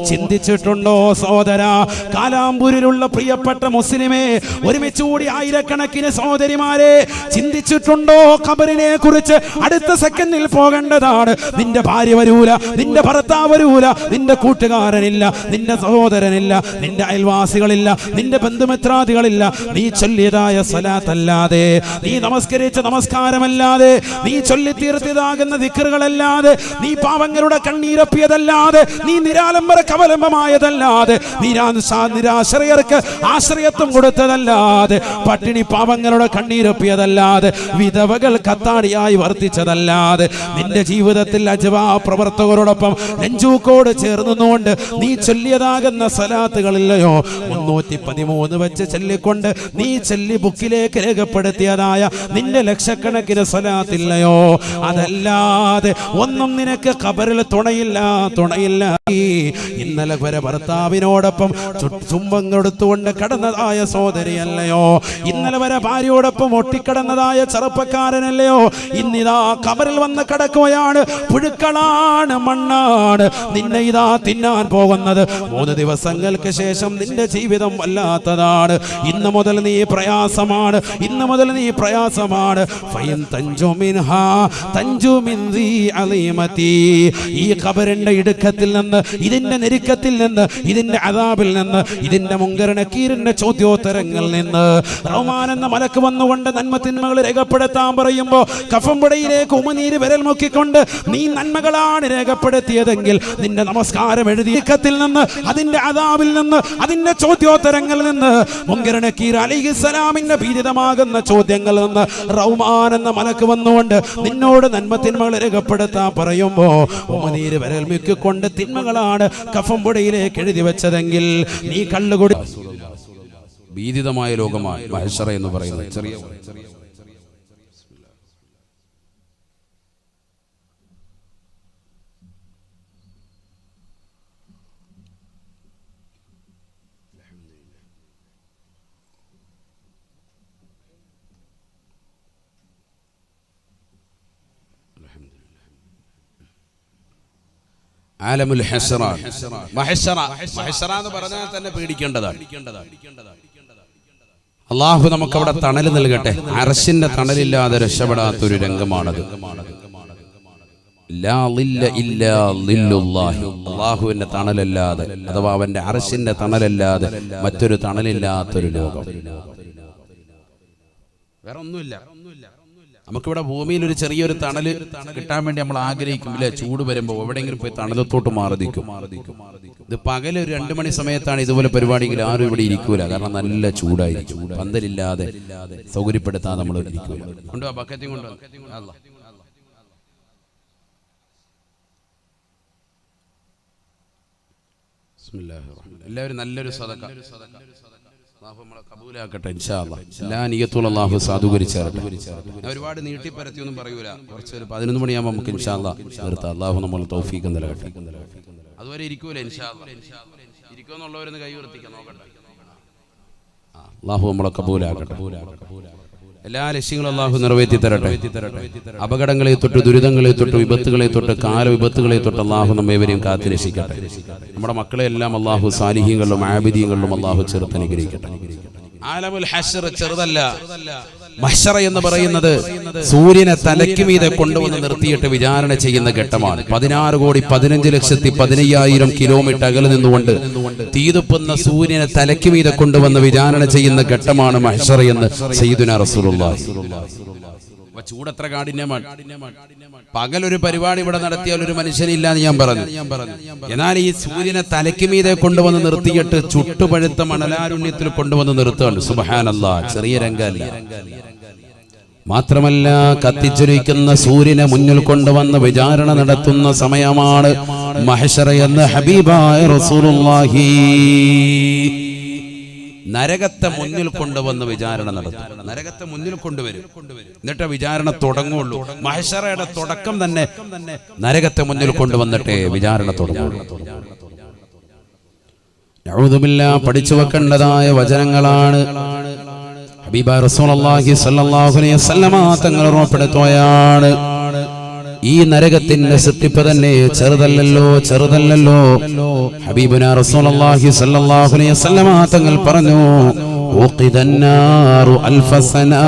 ചിന്തിച്ചിട്ടുണ്ടോ സഹോദരാ? കാലാമ്പൂരിലുള്ള പ്രിയപ്പെട്ട മുസ്ലിമേ, ഒരുമിച്ച് കൂടി ആയിരക്കണക്കിന് സഹോദരിമാരെ, ചിന്തിച്ചിട്ടുണ്ടോ ഖബറിനെ കുറിച്ച്? അടുത്ത സെക്കൻഡിൽ പോകേണ്ടതാണ്. നിന്റെ ഭാര്യ വരൂല, നിന്റെ ഭർത്താവ് വരൂല, നിന്റെ കൂട്ടുകാരനില്ല, നിന്റെ സഹോദരനില്ല, നിന്റെ അയൽവാസികളില്ല, നിന്റെ ബന്ധുമിത്രാദികളില്ല. നീ ചൊല്ലിയതായ സ്വലാത്തല്ലാതെ, നീ നമസ്കരിച്ച നമസ്കാരമല്ലാതെ, നീ ചൊല്ലിത്തീർത്തിയതാകുന്ന ദിക്റുകളല്ലാതെ, നീ പാവങ്ങളുടെ കണ്ണീരൊപ്പിയതല്ലാതെ, നീ നിരാലംബര കവലംബമായതല്ലാതെ, നിരാശ്രയർക്ക് ആശ്രയത്വം കൊടുത്തതല്ലാതെ, പട്ടിണി പാവങ്ങളുടെ കണ്ണീരൊപ്പിയതല്ലാതെ, വിധവകൾ കത്താടിയായി വർത്തിച്ചതല്ലാതെ, നിന്റെ ജീവിതത്തിൽ അജ്വാ പ്രവർത്തകരോടൊപ്പം നെഞ്ചൂക്കോട് ചേർന്നുകൊണ്ട് നീ ചൊല്ലിയതാകുന്ന സലാത്തുകളില്ലയോ? 313 വെച്ച് ചൊല്ലിക്കൊണ്ട് നീ ചൊല്ലി ബുക്കിലേക്ക് രേഖപ്പെടുത്തിയതായ നിന്റെ ലക്ഷക്കണക്കിന് സലാത്തില്ലയോ? അതല്ലാതെ ഒന്നും നിനക്ക് ഖബറിൽ തുണയില്ല. ഇന്നലെ വരെ ഭർത്താവിനോടൊപ്പം ചുംബം കൊടുത്തുകൊണ്ട് കടന്നതായ സഹോദരിയല്ലയോ? ഇന്നലെ വരെ ഭാര്യയോടൊപ്പം ഒട്ടിക്കടന്നതായ ചെറുപ്പക്കാരനല്ലയോ? ഇന്നിതാ ഖബറിൽ വന്ന് കിടക്കുകയാണ്. പുഴുക്കളാണ്, മണ്ണാണ്. നിന്നെ ഇതാ തിന്നാൻ പോകുന്നത്. 3 ദിവസങ്ങൾക്ക് ശേഷം നിന്റെ ജീവിതം വല്ലാത്തതാണ്. ഇന്ന് മുതൽ നീ പ്രയാസമാണ്. ഈ ഖബറിന്റെ ഇടുക്കത്തിൽ നിന്ന്, ഇതിന്റെ ഞെരുക്കത്തിൽ നിന്ന്, ഇതിന്റെ അദാബിൽ നിന്ന്, ഇതിന്റെ മുങ്കർ നക്കീറിന്റെ ചോദ്യോത്തരങ്ങളിൽ നിന്ന് റഹ്മാൻ എന്ന മലക്ക് വന്നുകൊണ്ട് നന്മ തിന്മകൾ രേഖപ്പെടുത്താൻ പറയുമ്പോൾ കഫംപുടയിലേക്ക് ഉമനീര് വിരൽ മുക്കിക്കൊണ്ട് നീ നന്മകളാണ് രേഖപ്പെടുത്തിയതെങ്കിൽ നിന്റെ നമസ്കാരം എഴുതിയക്കത്തിൽ നിന്ന്, അതിന്റെ അദാബിൽ നിന്ന്, അതിന്റെ ചോദ്യോത്തരങ്ങളിൽ നിന്ന്, മുങ്കർ നക്കീർ അലൈഹിസ്സലാമിന്റെ ഭീതിതമാകുന്ന ചോദ്യങ്ങളിൽ നിന്ന് റഹ്മാൻ എന്ന മലക്ക് വന്നുകൊണ്ട് നിന്നോട് നന്മ തിന്മകൾ രേഖപ്പെടുത്താൻ പറയുമ്പോ ഉമനീര് വിരൽ മുക്കിക്കൊണ്ട് തിന്മകളാണ് കഫംപുടയിലേക്ക് എഴുതി വെച്ചതെങ്കിൽ നീ കള്ളുകൊടി. ഭീതിതമായ ലോകമാണ് മഹ്ശറ എന്ന് പറയുന്നത്. ചെറിയ ആലമുൽ ഹസ്റ, മഹ്ശറ എന്ന് പറഞ്ഞാൽ തന്നെ പേടിക്കേണ്ടതാണ്. അള്ളാഹു നമുക്ക് അവിടെ തണൽ നൽകട്ടെ. അർശിന്റെ തണലില്ലാതെ രക്ഷപ്പെടാത്തൊരു രംഗമാണത്. അള്ളാഹുവിന്റെ തണലല്ലാതെ, അഥവാ അവന്റെ അർശിന്റെ തണലല്ലാതെ മറ്റൊരു തണലില്ലാത്തൊരു ലോകം വേറെ ഒന്നുമില്ല. നമുക്കിവിടെ ഭൂമിയിൽ ഒരു ചെറിയൊരു തണല് കിട്ടാൻ വേണ്ടി നമ്മൾ ആഗ്രഹിക്കും, ഇല്ലേ? ചൂട് വരുമ്പോൾ എവിടെയെങ്കിലും പോയി തണലത്തോട്ട് മാറിക്കും. ഇത് പകൽ ഒരു 2 മണി സമയത്താണ് ഇതുപോലെ പരിപാടിയെങ്കിൽ ആരും ഇവിടെ ഇരിക്കൂല. കാരണം നല്ല ചൂടായിരിക്കും. പന്തലില്ലാതെ സൗകര്യപ്പെടുത്താൻ നമ്മൾ ഇരിക്കൂല. കൊണ്ടുവാ, ബക്കറ്റും കൊണ്ടുവാ. എല്ലാവരും നല്ലൊരു സദഖ ഒരുപാട് നീട്ടിപ്പരത്തിയൊന്നും പറയൂല. കുറച്ച് ഒരു 11 മണിയാകുമ്പോൾ നമുക്ക് ഇൻഷാ അല്ലാഹ് നിർത്താം. അള്ളാഹു നമ്മൾ തൗഫീഖ് നൽകട്ടെ. അതുവരെ ഇരിക്കൂല ഇൻഷാ അല്ലാഹ്. ഇരിക്കുമെന്നുള്ളവരൊന്ന് കൈ ഉയർത്തിക്കാൻ നോക്കട്ടെ. അള്ളാഹു നമ്മളെ കബൂലാക്കട്ടെ. എല്ലാ ലക്ഷ്യങ്ങളും അള്ളാഹു നിറവേറ്റി തരട്ടെ. അപകടങ്ങളെ തൊട്ട്, ദുരിതങ്ങളെ തൊട്ട്, വിപത്തുകളെ തൊട്ട്, കാലവിപത്തുകളെ തൊട്ട് അള്ളാഹു നമ്മേവരെയും കാത്തുരക്ഷിക്കട്ടെ. നമ്മുടെ മക്കളെ എല്ലാം അള്ളാഹു സാലിഹീങ്ങളിലും ആബിദീങ്ങളിലും അള്ളാഹു ചേർത്ത് അനുഗ്രഹിക്കട്ടെ. ആലമുൽ ഹശ്ർ ചെറുതല്ല. മഹ്ശറ എന്ന് പറയുന്നത് സൂര്യനെ തലയ്ക്ക് മീതെ കൊണ്ടുവന്ന് നിർത്തിയിട്ട് വിചാരണ ചെയ്യുന്ന ഘട്ടമാണ്. 16,15,15,000 കിലോമീറ്റർ അകലെ നിന്നുകൊണ്ട് തീതുപ്പുന്ന സൂര്യനെ തലയ്ക്ക് മീതെ കൊണ്ടുവന്ന് വിചാരണ ചെയ്യുന്ന ഘട്ടമാണ് മഹ്ശറ എന്ന് സയ്യിദുനാ റസൂലുള്ളാഹി. ചൂടത്ര കാഠിന്യമാണ്. പകലൊരു പരിപാടി ഇവിടെ നടത്തിയാൽ ഒരു മനുഷ്യനില്ല എന്ന് ഞാൻ പറഞ്ഞു. എന്നാൽ ഈ സൂര്യനെ തലയ്ക്ക് മീതെ കൊണ്ടുവന്ന് നിർത്തിയിട്ട് ചുട്ടുപഴുത്ത മണലാരുണ്യത്തിൽ കൊണ്ടുവന്ന് നിർത്തുകയാണ്. സുബ്ഹാനല്ലാഹ്, ചെറിയ രംഗമല്ല. മാത്രമല്ല കത്തിച്ചൊലിക്കുന്ന സൂര്യനെ മുന്നിൽ കൊണ്ടുവന്ന് വിചാരണ നടത്തുന്ന സമയമാണ് മഹ്ശറ എന്ന് ഹബീബായ റസൂലുള്ളാഹി. നരകത്തെ മുന്നിൽ കൊണ്ടുവന്ന് വിചാരണ നടത്തും. നരകത്തെ മുന്നിൽ കൊണ്ടുവരും, എന്നിട്ട് വിചാരണ തുടങ്ങുള്ളൂ. മഹ്ശറയുടെ തുടക്കം തന്നെ നരകത്തെ മുന്നിൽ കൊണ്ടുവന്നിട്ടേ വിചാരണ തുടങ്ങുള്ളൂ. നഊദു ബില്ലാഹ്, പഠിച്ചു വെക്കേണ്ടതായ വചനങ്ങളാണ്. ഹബീബായ റസൂലുള്ളാഹി സ്വല്ലല്ലാഹു അലൈഹി വസല്ലമ തങ്ങൾ ഓർമ്മപ്പെടുത്തുകയാണ്, ഈ നരകത്തിന്റെ സൃഷ്ടിപ്പ് തന്നെ ചെറുതല്ലല്ലോ. ഹബീബുനാ റസൂലുള്ളാഹി സ്വല്ലല്ലാഹു അലൈഹി വസല്ലമ തങ്ങൾ പറഞ്ഞു, ഊഖിദന്നാറു അൽഫ സനാ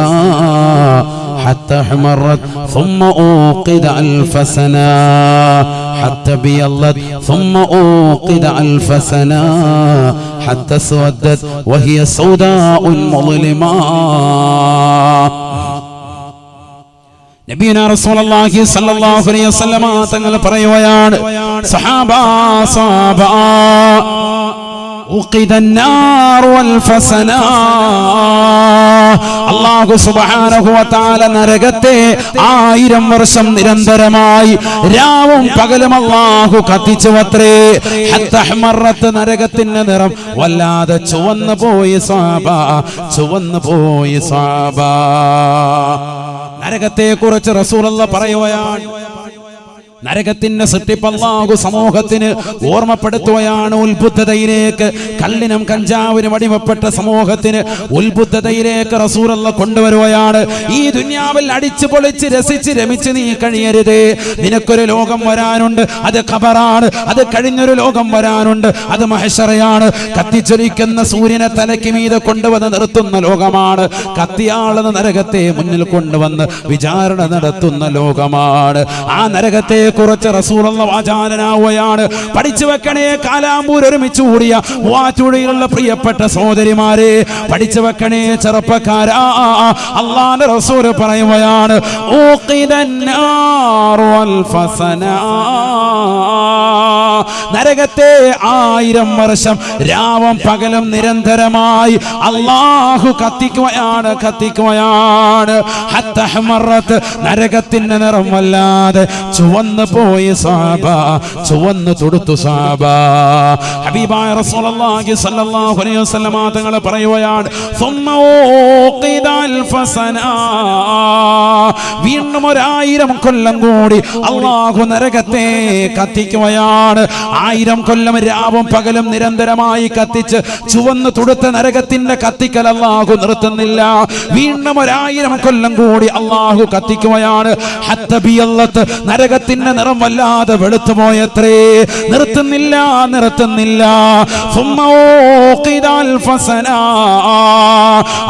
ഹത്താ ഹമറത് ثم ഊഖിദ അൽഫ സനാ حتى بيضت ثم أوقد ألف سنة حتى سودت وهي سوداء مظلمة. നബിയുനാ റസൂലുള്ളാഹി സ്വല്ലല്ലാഹു അലൈഹി വസല്ലമ തങ്ങൾ പറയുകയാണ്, സഹാബാ അല്ലാഹു സുബ്ഹാനഹു വ തആല നരകത്തെ 1000 വർഷം നിരന്തരമായി രാവും പകലും അല്ലാഹു കത്തിച്ചുവത്രേ. ഹത്തഹ്മറത്ത്, നരകത്തിന്റെ നിറം വല്ലാതെ ചുവന്നു പോയി സാബാ. നരകത്തെ കുറിച്ച് റസൂലുള്ളാഹി പറയുകയാണ്, നരകത്തിന്റെ സൃഷ്ടിപ്പ് അല്ലാഹു സമൂഹത്തിന് ഓർമ്മപ്പെടുത്തുകയാണ്. ഉത്ബുദ്ധതയിലേക്ക്, കള്ളിനും കഞ്ചാവിനും അടിമപ്പെട്ട സമൂഹത്തിന് ഉത്ബുദ്ധതയിലേക്ക് റസൂലുള്ളാഹി കൊണ്ടുവരുകയാണ്. ഈ ദുനിയാവിൽ അടിച്ചു പൊളിച്ച് രസിച്ച് രമിച്ച് നീ കഴിയരുത്. നിനക്കൊരു ലോകം വരാനുണ്ട്, അത് ഖബറാണ്. അത് കഴിഞ്ഞൊരു ലോകം വരാനുണ്ട്, അത് മഹ്ശറയാണ്. കത്തിച്ചൊലിക്കുന്ന സൂര്യനെ തലയ്ക്ക് മീതെ കൊണ്ടുവന്ന് നിർത്തുന്ന ലോകമാണ്. കത്തിയാളുന്ന നരകത്തെ മുന്നിൽ കൊണ്ടുവന്ന് വിചാരണ നടത്തുന്ന ലോകമാണ്. ആ നരകത്തെ കുറിച്ച് റസൂലുള്ളാഹി വാചാലനാവുകയാണ്. പഠിച്ചു വെക്കണേ, കാലാമ്പൂർ ഒരുമിച്ച് കൂടിയ മൂവാറ്റുപുഴയിലുള്ള പ്രിയപ്പെട്ട സഹോദരിമാരെ, പഠിച്ചു വെക്കണേ ചെറുപ്പക്കാരാ. അല്ലാഹുവിന്റെ റസൂൽ പറയുകയാണ്, ഊഖിദന്നാറു അൽഫ സനാ, നരകത്തെ 1000 വർഷം രാവും പകലും നിരന്തരമായി അല്ലാഹു കത്തിക്കുകയാണ്. ഹത്തഹ്മറത്ത്, നരകത്തിന്റെ നിറം വല്ലാതെ ചുവന്നു പോയി സാബാ, ചുവന്നു തൊടുത്തു സാബാ. ഹബീബായ റസൂലുള്ളാഹി സ്വല്ലല്ലാഹു അലൈഹി വസല്ലമ തങ്ങൾ പറയുകയാണ്, വീണ്ടും 1000 കൊല്ലം കൂടി അല്ലാഹു നരകത്തെ കത്തിക്കുകയാണ്. 1000 കൊല്ലം രാവും പകലും നിരന്തരമായി കത്തിച്ച് ചുവന്നു തൊടുത്ത നരകത്തിന്റെ കത്തിക്കൽ അല്ലാഹു നിർത്തുന്നില്ല. വീണ്ടും 1000 കൊല്ലം കൂടി അല്ലാഹു കത്തിക്കുകയാണ്. ഹത്ത ബിയല്ലത്ത്, നരകത്തിന്റെ നിറം വല്ലാതെ വെളുത്തു പോയത്രേ. നിർത്തുന്നില്ല.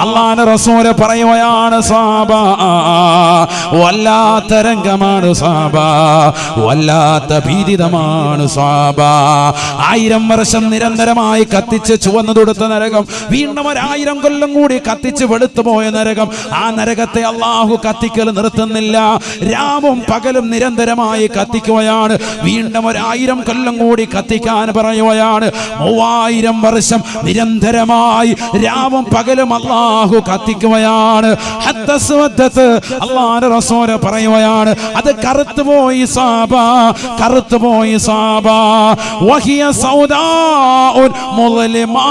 അല്ലാഹുവിന്റെ റസൂൽ പറയുകയാണ്, സാബാ, വല്ലാത്ത രംഗമാണ് സാബാ, വല്ലാത്ത ഭീതിതമാണ് സാബാ. 1000 വർഷം നിരന്തരമായി കത്തിച്ച് ചുവന്നു തൊടുത്ത നരകം, വീണ്ടും 1000 കൊല്ലം കൂടി കത്തിച്ച് വെളുത്തു പോയ നരകം. ആ നരകത്തെ അല്ലാഹു കത്തിക്കൽ നിർത്തുന്നില്ല. രാവും പകലും നിരന്തരമായി കത്തിക്കുകയാണ്. വീണ്ടും 1000 കൊല്ലം കൂടി കത്തിക്കാൻ പറയുകയാണ്. 3000 വർഷം നിരന്തരമായി രാവും പകലും അല്ലാഹു കത്തിക്കുകയാണ്. അല്ലാഹുവിന്റെ റസൂൽ പറയുകയാണ്, അത് കറുത്തുപോയി സാബാ, കറുത്തുപോയി സാബാ. വഹിയ സൗദാഉൻ മുളിമാ,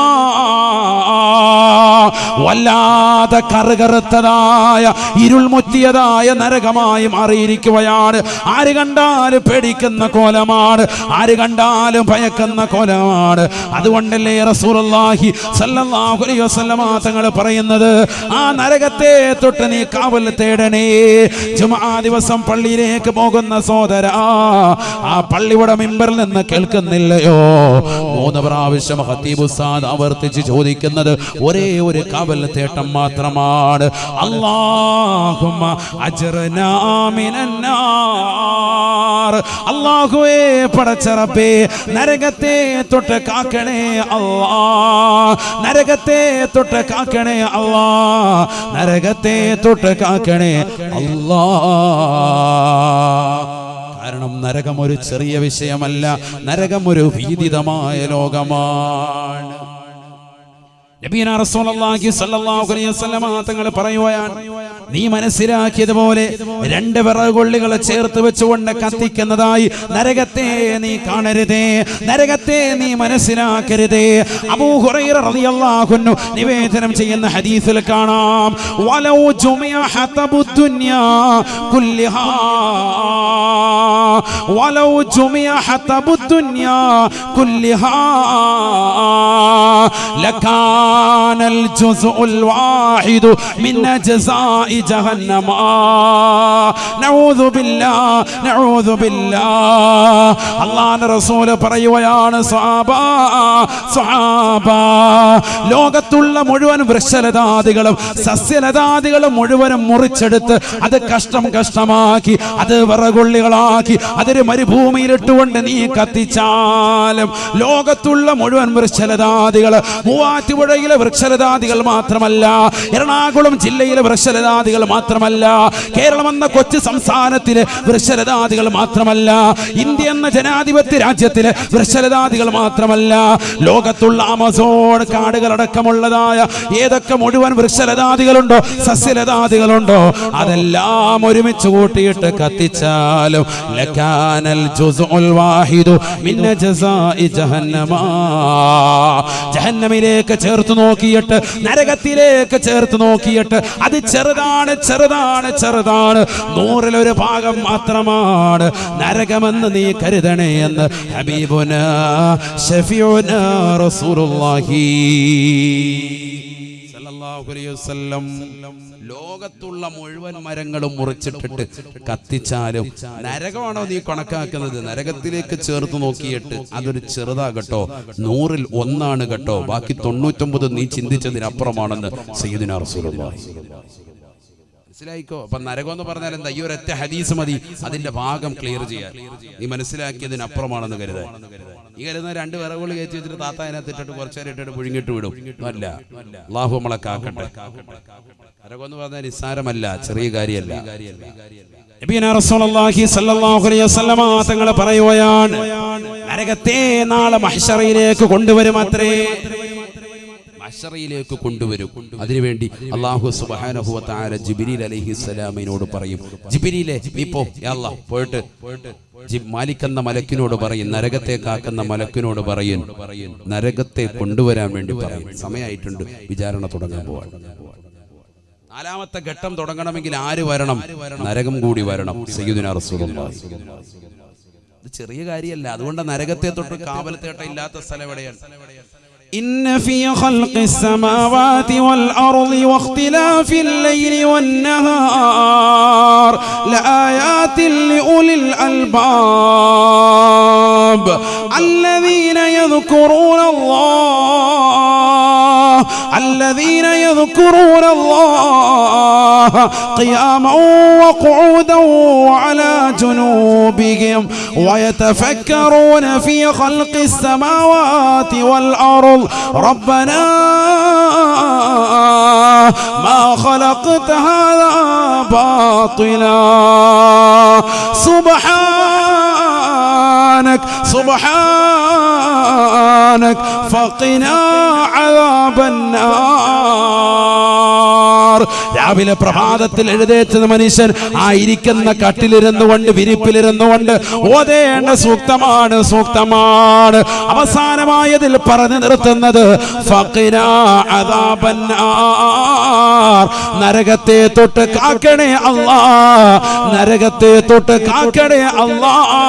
വല്ലാതെ കറുകറുത്തതായ ഇരുൾമുറ്റിയതായ നരകമായി മാറിയിരിക്കുകയാണ്. ആര് കണ്ടാലും പേടിക്കുന്ന കോലമാണ്, ആര് കണ്ടാലും ഭയക്കുന്ന കോലമാണ്. അതുകൊണ്ടല്ലേ റസൂലുള്ളാഹി സ്വല്ലല്ലാഹു അലൈഹി വസല്ലമ തങ്ങൾ പറയുന്നത്, ആ നരകത്തെ തൊട്ട് നീ കാവൽ തേടണേ. ജുമുഅ ദിവസം പള്ളിയിലേക്ക് പോകുന്ന സഹോദരാ, ആ പള്ളിയുടെ മിമ്പറിൽ നിന്ന് കേൾക്കുന്നില്ലയോ 3 പ്രാവശ്യം ഖതീബ് ഉസ്താദ് ആവർത്തിച്ച് ചോദിക്കുന്നത് ഒരേ ഒരു കാവൽ തേട്ടം മാത്രമാണ്. അല്ലാഹുമ്മ അജ്റനാ മിനന്നാർ, അല്ലാഹുവേ പടച്ചറബേ നരകത്തെ തൊട്ട് കാക്കണേ അല്ലാഹ്, നരകത്തെ തൊട്ട് കാക്കണേ അല്ലാഹ്, നരകത്തെ തൊട്ട് കാക്കണേ അല്ലാഹ്. കാരണം നരകം ഒരു ചെറിയ വിഷയമല്ല, നരകം ഒരു ഭീതിതമായ ലോകമാണ്. നബിയനാ റസൂലുള്ളാഹി സ്വല്ലല്ലാഹു അലൈഹി വസല്ലമ തങ്ങൾ പറയുകയാണ്, നീ മനസ്സിലാക്കിയതുപോലെ രണ്ട് വിറകുകൊള്ളികളെ ചേർത്ത് വെച്ചുകൊണ്ട് കത്തിക്കുന്നതായി നരകത്തെ നീ കാണരുതേ, നരകത്തെ നീ മനസ്സിലാക്കരുതേ. അബൂ ഹുറൈറ റളിയല്ലാഹു അൻഹു നിവേദനം ചെയ്യുന്ന ഹദീസിൽ കാണാം, വലൗ ജുമിഅ ഹതബുദ് ദുനിയാ കുല്ലിഹാ വലൗ ജുമിഅ ഹതബുദ് ദുനിയാ കുല്ലിഹാ لكان الجزء الواحد من أجزاء جهنم. نعوذ بالله نعوذ بالله. അല്ലാഹുവിന്റെ റസൂൽ പറയുകയാണ്, സ്വഹാബ ലോകത്തുള്ള മുഴുവൻ വൃക്ഷലതാദികളും സസ്യലതാദികളും മുഴുവനും മുറിച്ചെടുത്ത് അത് കഷ്ടമാക്കി അത് വിറകുള്ളികളാക്കി അതൊരു മരുഭൂമിയിലിട്ടുകൊണ്ട് നീ കത്തിച്ചാലും ലോകത്തുള്ള മുഴുവൻ വൃക്ഷലതാദികൾ, മൂവാറ്റുപുഴയിലെ വൃക്ഷലതാദികൾ മാത്രമല്ല, എറണാകുളം ജില്ലയിലെ വൃക്ഷലതാദികൾ മാത്രമല്ല, കേരളം എന്ന കൊച്ചു സംസ്ഥാനത്തിലെ വൃക്ഷലതാദികൾ മാത്രമല്ല, ഇന്ത്യ എന്ന ജനാധിപത്യ രാജ്യത്തിലെ വൃക്ഷലതാദികൾ മാത്രമല്ല, ലോകത്തുള്ള ആമസോൺ കാടുകളടക്കമുള്ളതായ ഏതൊക്കെ മുഴുവൻ വൃക്ഷലതാദികളുണ്ടോ സസ്യലതാദികളുണ്ടോ അതെല്ലാം ഒരുമിച്ച് കൂട്ടിയിട്ട് കത്തിച്ചാലും ലകാനൽ ജുസ്ഉൽ വാഹിദു മിൻ ജസാഇ ജഹന്നമ. ജഹന്നമിലേക്ക് ചേർത്ത് നോക്കിയിട്ട്, നരകത്തിലേക്ക് ചേർത്ത് നോക്കിയിട്ട് അത് ചെറുതാണ് ചെറുതാണ് ചെറുതാണ്, 100-ൽ 1 ഭാഗം മാത്രമാണ് നരകമെന്ന് നീ കരുതണേ എന്ന് ഹബീബുനാ ശഫീഉനാ റസൂലുള്ളാഹി സല്ലല്ലാഹു അലൈഹി വസല്ലം. ലോകത്തുള്ള മുഴുവൻ മരങ്ങളും മുറിച്ചിട്ടിട്ട് കത്തിച്ചാലും നരകമാണോ നീ കണക്കാക്കുന്നത്? നരകത്തിലേക്ക് ചേർത്ത് നോക്കിയിട്ട് അതൊരു ചെറുതാകട്ടോ, 100-ൽ 1 കേട്ടോ, ബാക്കി 99 നീ ചിന്തിച്ചതിനപ്പുറമാണെന്ന് സയ്യിദുനാ റസൂലുള്ളാഹി. മനസ്സിലായിക്കോ? അപ്പൊ നരകം എന്ന് പറഞ്ഞാൽ എന്താ? ഈ ഒരൊറ്റ ഹദീസ് മതി അതിന്റെ ഭാഗം ക്ലിയർ ചെയ്യാൻ. നീ മനസ്സിലാക്കിയതിനപ്പുറമാണെന്ന് കരുതാൻ. ഈ കരുതുന്ന 2 വിറകുകൾ കയറ്റി വെച്ചിട്ട് താത്ത അതിനകത്ത് ഇട്ടിട്ട് കുറച്ചേരം ഇട്ടിട്ട് പുഴുങ്ങിട്ട് വിടും. അല്ല, അല്ലാഹു നമ്മളെ കാക്കട്ടെ. നരകം എന്ന് പറഞ്ഞാൽ നിസ്സാരമല്ല, ചെറിയ കാര്യമല്ല. നബിയനാ റസൂലുള്ളാഹി സ്വല്ലല്ലാഹു അലൈഹി വസല്ലമ തങ്ങൾ പറയുകയാണ്, നരകത്തെ നാളെ മഹ്ശറിലേക്ക് കൊണ്ടുവരും അത്രേ. മഹ്ശറിലേക്ക് കൊണ്ടുവരും. അതിനുവേണ്ടി അല്ലാഹു സുബ്ഹാനഹു വ തആല ജിബ്രീൽ അലൈഹിസ്സലാമിനോട് പറയും, ജിബ്രീലേ നീ പോ, യാ അല്ലാഹ് പോയിട്ട് മാലിക് എന്ന മലക്കിനോട് പറയും, നരകത്തെ കാക്കുന്ന മലക്കിനോട് പറയും, നരകത്തെ കൊണ്ടുവരാൻ വേണ്ടി പറയും. സമയമായിട്ടുണ്ട്, വിചാരണ തുടങ്ങാൻ പോവാണ്. 4ാമത്തെ ഘട്ടം തുടങ്ങണമെങ്കിൽ ആര് വരണം? നരകം കൂടി വരണം. സയ്യിദുനാ റസൂലുള്ളാഹി. ഇത് ചെറിയ കാര്യമല്ല. അതുകൊണ്ട് നരകത്തെ തൊട്ട് കാവലത്തേട്ട ഇല്ലാത്ത സ്ഥലം എവിടെയാണ്? إن في خلق السماوات والأرض واختلاف الليل والنهار لآيات لأولي الألباب الذين يذكرون الله قياما وقعودا وعلى جنوبهم ويتفكرون في خلق السماوات والأرض ربنا ما خلقت هذا باطلا سبحانك فقنا عذاب النار. രാവിലെ പ്രഭാതത്തിൽ എഴുന്നേറ്റുന്ന മനുഷ്യൻ ആയിരിക്കുന്ന കട്ടിലിരുന്നു കൊണ്ട്, വിരിപ്പിലിരുന്നു കൊണ്ട് ഓതേണ്ട സൂക്തമാണ്. അവസാനമായതിൽ പറഞ്ഞു നിർത്തുന്നത് ഫഖിനാ അദാബന്നാർ, നരകത്തെ തൊട്ട് കാക്കണേ അല്ലാഹ്, നരകത്തെ തൊട്ട് കാക്കണേ അല്ലാഹ്.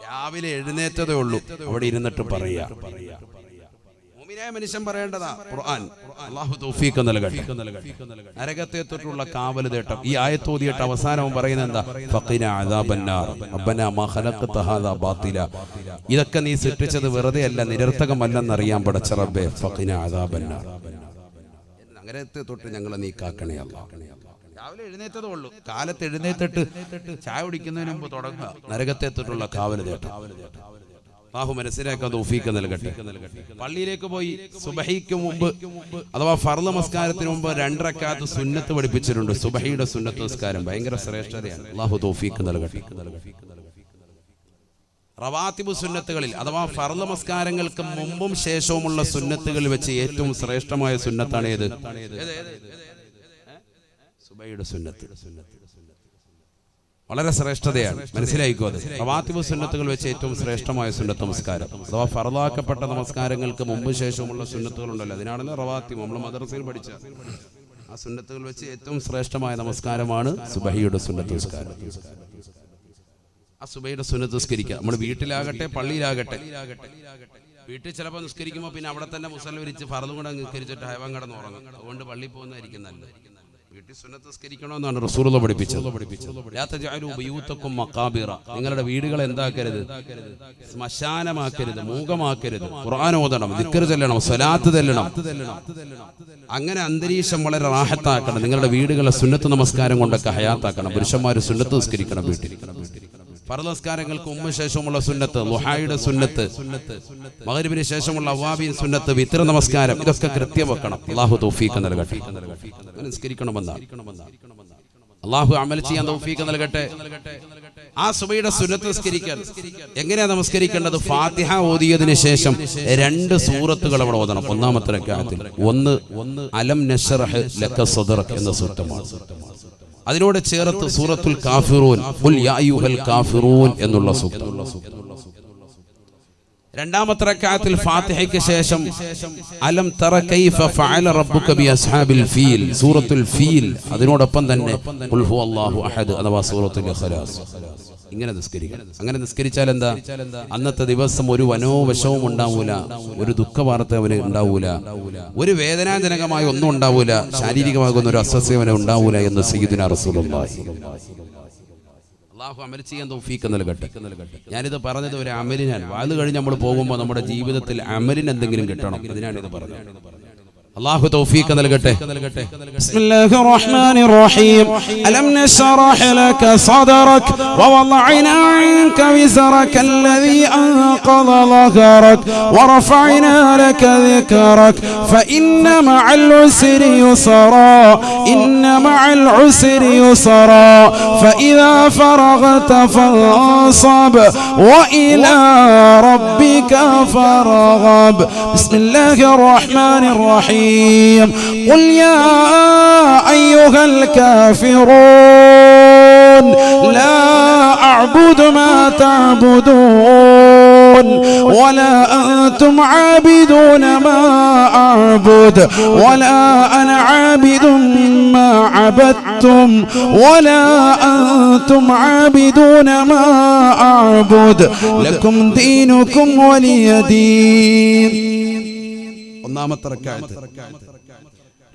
രാവിലെ എഴുന്നേറ്റതേ ഉള്ളൂ, അവിടെ ഇരുന്നിട്ട് പറയാ. മനുഷ്യൻ പറയേണ്ടതാ ഖുർആൻ. അല്ലാഹു തൗഫീഖ് നൽകട്ടെ. നരകത്തെ തൊട്ടുള്ള കാവൽ തേട്ടം. ഈ ആയത്തോതിയിട്ട് അവസാനവും പറയുന്നത് എന്താ? ഫഖിനാ അദാബന്നാർ റബ്ബനാ മാ ഖലഖത ഹാദാ ബാത്തില. ഇതൊക്കെ നീ സൃഷ്ടിച്ചത് വെറുതെ അല്ല, നിരർത്ഥകമല്ലെന്നറിയാൻ പടച്ച റബ്ബേ, ഫഖിനാ അദാബന്നാർ. നരകത്തെ തൊട്ട് ഞങ്ങളെ നീ കാക്കണേ അല്ലാഹ്. രാവിലെ എഴുന്നേറ്റതേ ഉള്ളൂ, കാലത്ത് എഴുന്നേറ്റിട്ട് ചായ കുടിക്കുന്നതിന് മുമ്പ് തുടങ്ങുക നരകത്തെ തൊട്ടുള്ള കാവൽ തേട്ടം. അല്ലാഹു മനസ്സിലാക്കാൻ തൗഫീഖ് നൽകട്ടെ. പള്ളിയിലേക്ക് പോയി സുബഹിക്ക് മുമ്പ് അഥവാ ഫർള് നമസ്കാരത്തിന് മുമ്പ് 2 റക്അത്ത് സുന്നത്ത് പഠിപ്പിച്ചിട്ടുണ്ട്. സുബഹിയുടെ സുന്നത്ത് നമസ്കാരം ഭയങ്കര ശ്രേഷ്ഠതയാണ്. അല്ലാഹു തൗഫീഖ് നൽകട്ടെ. റവാത്തിബ് സുന്നത്തുകളിൽ അഥവാ ഫർള് നമസ്കാരങ്ങൾക്ക് മുമ്പും ശേഷവുമുള്ള സുന്നത്തുകളിൽ വെച്ച് ഏറ്റവും ശ്രേഷ്ഠമായ സുന്നത്താണ് ഏത്? സുബഹിയുടെ സുന്നത്ത്. വളരെ ശ്രേഷ്ഠതയാണ്, മനസ്സിലായിക്കോ. അത് റവാത്തിബ് സുന്നത്തുകൾ വെച്ച് ഏറ്റവും ശ്രേഷ്ഠമായ സുന്നത്ത് നമസ്കാരം അഥവാ ഫർളാക്കപ്പെട്ട നമസ്കാരങ്ങൾക്ക് മുമ്പ് ശേഷമുള്ള സുന്നത്തുകളുണ്ടല്ലോ, അതിനാണല്ലോ റവാത്തിബ്. നമ്മൾ മദ്രസയിൽ പഠിച്ച ആ സുന്നത്തുകൾ വെച്ച് ഏറ്റവും ശ്രേഷ്ഠമായ നമസ്കാരമാണ് സുബഹിയുടെ സുന്നത്ത് നമസ്കാരം. ആ സുബഹിയുടെ സുന്നത്ത് നിസ്കരിക്കുക. നമ്മൾ വീട്ടിലാകട്ടെ പള്ളിയിലാകട്ടെ, വീട്ടിൽ ചിലപ്പോൾ നിസ്കരിക്കുമ്പോൾ പിന്നെ അവിടെ തന്നെ മുസല്ല വിരിച്ച് ഫർളും കൂടെ നിസ്കരിച്ചിട്ട് ഹൈവാൻ കിടന്ന് ഉറങ്ങും. അതുകൊണ്ട് പള്ളിയിൽ പോകുന്നതായിരിക്കും നല്ലത്. വീട്ടിൽ സുന്നത്ത് നിസ്കരിക്കണമെന്നാണ് റസൂലുള്ളാഹി പഠിപ്പിച്ചത്. ലാ തജഅലു ബുയൂതകും മഖാബിറ, നിങ്ങളുടെ വീടുകളെ എന്താക്കരുത്? ശ്മശാനമാക്കരുത്, മൂകമാക്കരുത്. ഖുർആൻ ഓതണം, ദിക്ർ ചൊല്ലണം, സ്വലാത്ത് ചൊല്ലണം. അങ്ങനെ അന്തരീക്ഷം വളരെ റാഹത്താക്കണം. നിങ്ങളുടെ വീടുകളെ സുന്നത്ത് നമസ്കാരം കൊണ്ടൊക്കെ ഹയാത്താക്കണം. പുരുഷന്മാർ സുന്നത്ത് നിസ്കരിക്കണം വീട്ടിൽ. ഫർള് നമസ്കാരങ്ങൾക്ക് മുമ്പ് ശേഷമുള്ള സുന്നത്ത്, ളുഹായുടെ സുന്നത്ത്, മഗ്രിബിന് ശേഷമുള്ള അവ്വാബിൻ സുന്നത്ത്, വിത്ർ നമസ്കാരം, ഇതൊക്കെ കൃത്യം വെക്കണം. അല്ലാഹു തൗഫീഖ് നൽകട്ടെ. നിസ്കരിക്കണമെന്നാണ്. അല്ലാഹു അമൽ ചെയ്യാൻ തൗഫീഖ് നൽകട്ടെ. ആ സുബഹിയുടെ സുന്നത്ത് നിസ്കരിക്കാൻ എങ്ങനെയാ നമസ്കരിക്കേണ്ടത്? ഫാത്തിഹ ഓതിയതിനു ശേഷം 2 സൂറത്തുകൾ അവിടെ ഓതണം. ഒന്നാമത്തെ റക്അത്തിൽ ഒന്ന് അലം നശ്റഹ് ലക സദ്റക് എന്ന സൂക്തമാണ്. അതിനോട് ചേർത്ത് സൂറത്തുൽ കാഫിറൂൻ, ഖുൽ യാ അയ്യുഹൽ കാഫിറൂൻ എന്നുള്ള സൂക്തം. രണ്ടാമത്തെ റക്അത്തിൽ ഫാത്തിഹയ്ക്ക് ശേഷം അലം തറ കൈഫ ഫഅല റബ്ബുക ബി അസ്ഹാബിൽ ഫീൽ, സൂറത്തുൽ ഫീൽ. അതിനോടൊപ്പം തന്നെ ഖുൽ ഹുവല്ലാഹു അഹദ് അഥവാ സൂറത്തുൽ ഇഖ്ലാസ്. ഇങ്ങനെ നിസ്കരിക്കണം. അങ്ങനെ നിസ്കരിച്ചാൽ എന്താ? അന്നത്തെ ദിവസം ഒരു വനോവശവും ഉണ്ടാവൂല, ഒരു ദുഃഖവാർത്ത അവന് ഉണ്ടാവൂല, ഒരു വേദനാജനകമായ ഒന്നും ഉണ്ടാവൂല, ശാരീരികമാകുന്ന ഒരു അസ്വസ്ഥ അവന് ഉണ്ടാവൂല എന്ന് സയ്യിദുനാ റസൂലുള്ളാഹി. അല്ലാഹു അമൽ ചെയ്യാൻ തൗഫീഖ് നൽകട്ടെ. ഞാനിത് പറഞ്ഞത് ഒരു അമലിനാണ്. വാത് കഴിഞ്ഞ് നമ്മൾ പോകുമ്പോൾ നമ്മുടെ ജീവിതത്തിൽ അമലിന് എന്തെങ്കിലും കിട്ടണം, അതിനാണ് ഇത് പറഞ്ഞത്. അല്ലാഹു തൗഫീഖ് നൽകട്ടെ. ബിസ്മില്ലാഹിർ റഹ്മാനിർ റഹീം. അലം നശ്റഹ് ലക സദ്റക വവളഅനാ അൻക വിസ്റക അല്ലദീ അൻഖദ ളഹറക വറഫഅനാ ലക ദിക്റക ഫഇന്ന മഅൽ ഉസ്രി യുസ്റാ ഇന്ന മഅൽ ഉസ്രി യുസ്റാ ഫഇദാ ഫറഗത ഫൻസബ് വഇലാ റബ്ബിക ഫർഗബ്. ബിസ്മില്ലാഹിർ റഹ്മാനിർ റഹീം. قل يا أيها الكافرون لا أعبد ما تعبدون ولا أنتم عابدون ما أعبد ولا أنا عابد ما عبدتم ولا أنتم عابدون ما أعبد لكم دينكم ولي دين. ഒന്നാമത്തെ റക്അത്ത്.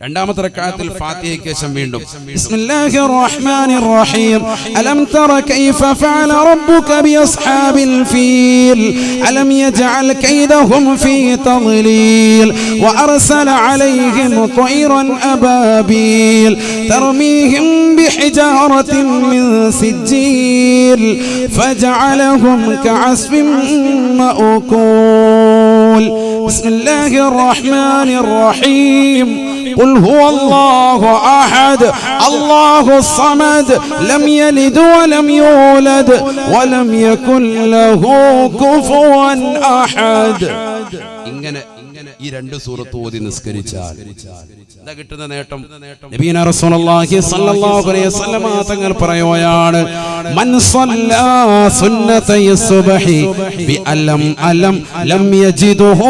രണ്ടാമത്തെ റക്അത്തിൽ ഫാത്തിഹയ്ക്ക് ശേഷം വീണ്ടും ബിസ്മില്ലാഹിർ റഹ്മാനിർ റഹീം. അലം തറ കൈഫ ഫഅല റബ്ബുക ബിഅസ്ഹാബിൽ ഫീൽ അലം യജ്അൽ കൈദഹും ഫീ തദ്ലീൽ വഅർസല അലൈഹിം ത്വയ്റൻ അബാബീൽ തർമീഹിം ബിഹിജാറത്തിൻ മിൻ സിജ്ജീൽ ഫജഅലഹും കഅസ്ഫിൻ മഅകൂൽ. ബിസ്മില്ലാഹിർ റഹ്മാനിർ റഹീം. قل هو الله أحد الله الصمد لم يلد ولم يولد ولم يكن له كفوا أحد. ഇങ്ങനെ ഈ 2 സൂറത്ത് ഓതി നിസ്കരിച്ചാൽ എന്താ കിട്ടുന്ന നേട്ടം? നബിയുനാ റസൂലുള്ളാഹി സ്വല്ലല്ലാഹു അലൈഹി വസല്ലം തങ്ങൾ പറയുകയാണ്, മൻ സ്വല്ലാ സുന്നതൈ സുബ്ഹി ബി അലം അലം ലം യജിദുഹു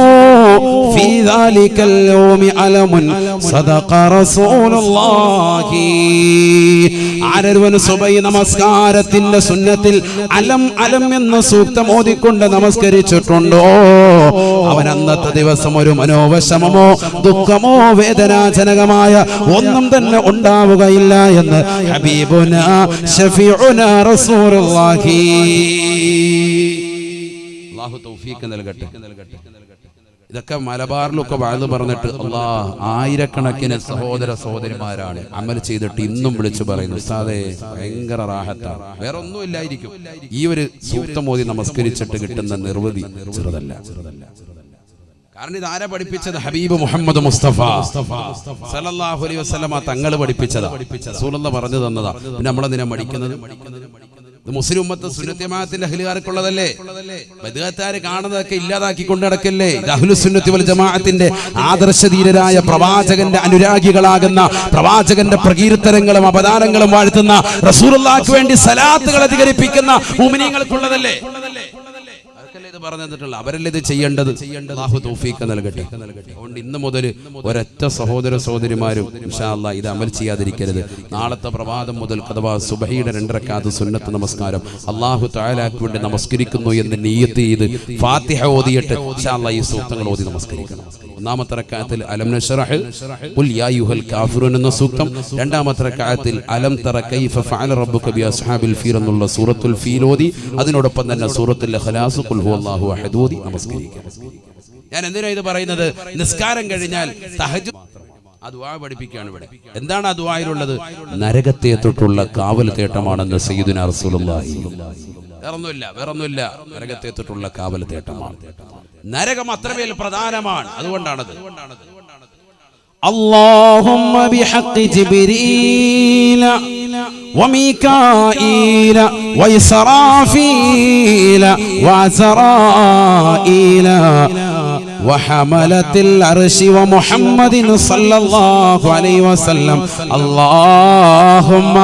ഫീ ദാലികൽ യൗമി അലമുൻ സദഖ റസൂലുള്ളാഹി. ആരൊരുവൻ സുബഹി നമസ്കാരത്തിന്റെ സുന്നത്തിൽ അലം അലം എന്ന സൂക്തം ഓതിക്കൊണ്ട് നമസ്കരിച്ചിട്ടുണ്ടോ അവൻ അന്നത്തെ ദിവസം ഒരു മനോവിഷമമോ ദുഃഖമോ വേദനാജനകമായ ഒന്നും തന്നെ ഉണ്ടാവുകയില്ല എന്ന് ഹബീബുനാ ശഫീഉനാ റസൂലുള്ളാഹി. അല്ലാഹു തൗഫീഖ് നൽകട്ടെ. ഇതൊക്കെ മലബാറിലൊക്കെ വാഴ്ന്നു പറഞ്ഞിട്ട് അല്ലാഹ് ആയിരക്കണക്കിന് സഹോദര സഹോദരിമാരാണ് അമൽ ചെയ്തിട്ട് ഇന്നും വിളിച്ചു പറയുന്നു, ഉസ്താദേ ഭയങ്കര റാഹത്താണ്, വേറെ ഒന്നും ഇല്ലായിരിക്കും. ഈ ഒരു സൂക്തം ഓതി നമസ്കരിച്ചിട്ട് കിട്ടുന്ന നിർവൃതി ചെറുതല്ല. കാരണം ഇത് ആരാ പഠിപ്പിച്ചത്? ഹബീബ് മുഹമ്മദ് മുസ്തഫ സല്ലല്ലാഹു അലൈഹി വസല്ലമ തങ്ങൾ പഠിപ്പിച്ചതാ, റസൂലുള്ളാഹി പറഞ്ഞു തന്നതാ. പിന്നെ നമ്മളെന്തിനാ പഠിക്കുന്നത്? മുസ്ലിം ഉമ്മത്ത് സുന്നത്ത് ജമാഅത്തിന്റെ അഹ്ലുകാർക്കുള്ളതല്ലേ? ബദ്അത്താര് കാണുന്നതൊക്കെ ഇല്ലാതാക്കി കൊണ്ട് നടക്കല്ലേ? അഹ്ലുസ് സുന്നത്തി വൽ ജമാഅത്തിന്റെ ആദർശധീരരായ പ്രവാചകന്റെ അനുരാഗികളാകുന്ന, പ്രവാചകന്റെ പ്രകീർത്തനങ്ങളും അപദാനങ്ങളും വാഴ്ത്തുന്ന, റസൂലുള്ളാഹിക്ക് വേണ്ടി സലാത്തുകൾ അധികരിപ്പിക്കുന്ന മുഅ്മിനീങ്ങൾക്കുള്ളതല്ലേ? ഇത് പറഞ്ഞു തന്നിട്ടുള്ള അവരല്ലേ ഇത് ചെയ്യേണ്ടത്. അല്ലാഹു തൗഫീഖ് നൽകട്ടെ. അതുകൊണ്ട് ഇന്ന് മുതൽ ഒരൊറ്റ സഹോദര സഹോദരിമാരും ഇൻഷാ അല്ലാഹ് ഇത് അമൽ ചെയ്യാതിരിക്കരുത്. നാളത്തെ പ്രഭാതം മുതൽ അഥവാ സുബഹിയുടെ 2 റക്അത്ത് സുന്നത്ത് നമസ്കാരം അല്ലാഹു തആലയ്ക്ക് വേണ്ടി നമസ്കരിക്കുന്നു എന്ന് നിയ്യത്ത് ചെയ്ത് ഫാത്തിഹ ഓതിയിട്ട് ഇൻഷാ അല്ലാഹ് ഈ സൂക്തങ്ങൾ ഓതി നമസ്കരിക്കണം. ഒന്നാമത്തെ റക്അത്തിൽ അലം നശ്റഹ് ഖുൽ യാ അയ്യുഹൽ കാഫിറൂൻ എന്ന സൂക്തം, രണ്ടാമത്തെ റക്അത്തിൽ അലം തറ കൈഫ ഫഅല റബ്ബുക ബി അസ്ഹാബിൽ ഫീൽ എന്നുള്ള സൂറത്തുൽ ഫീൽ ഓതി അതിനോടൊപ്പം തന്നെ സൂറത്തുൽ ഇഖ്ലാസ് ഖുൽ ഹുവല്ലാഹു അഹദ് ഓതി നമസ്കരിക്കുക. ഞാൻ എന്തിനാ ഇത് പറയുന്നത്? നിസ്കാരം കഴിഞ്ഞാൽ തഹജ്ജുദ് ആ ദുആ പഠിപ്പിക്കുകയാണ് ഇവിടെ. എന്താണ് ആ ദുആയിലുള്ളത്? നരകത്തെ തൊട്ടുള്ള കാവൽ തേട്ടമാണെന്ന് സയ്യിദുനാ റസൂലുള്ളാഹി. വേറൊന്നുമില്ല, നരകത്തെ തൊട്ടുള്ള കാവൽ തേട്ടമാണ്. നരകം അത്രമേൽ പ്രധാനമാണ്. അതുകൊണ്ടാണത്. اللهم بحق جبريل وميكائيل وإسرافيل وعزرائيل وحملة العرش ومحمد صلى الله عليه وسلم اللهم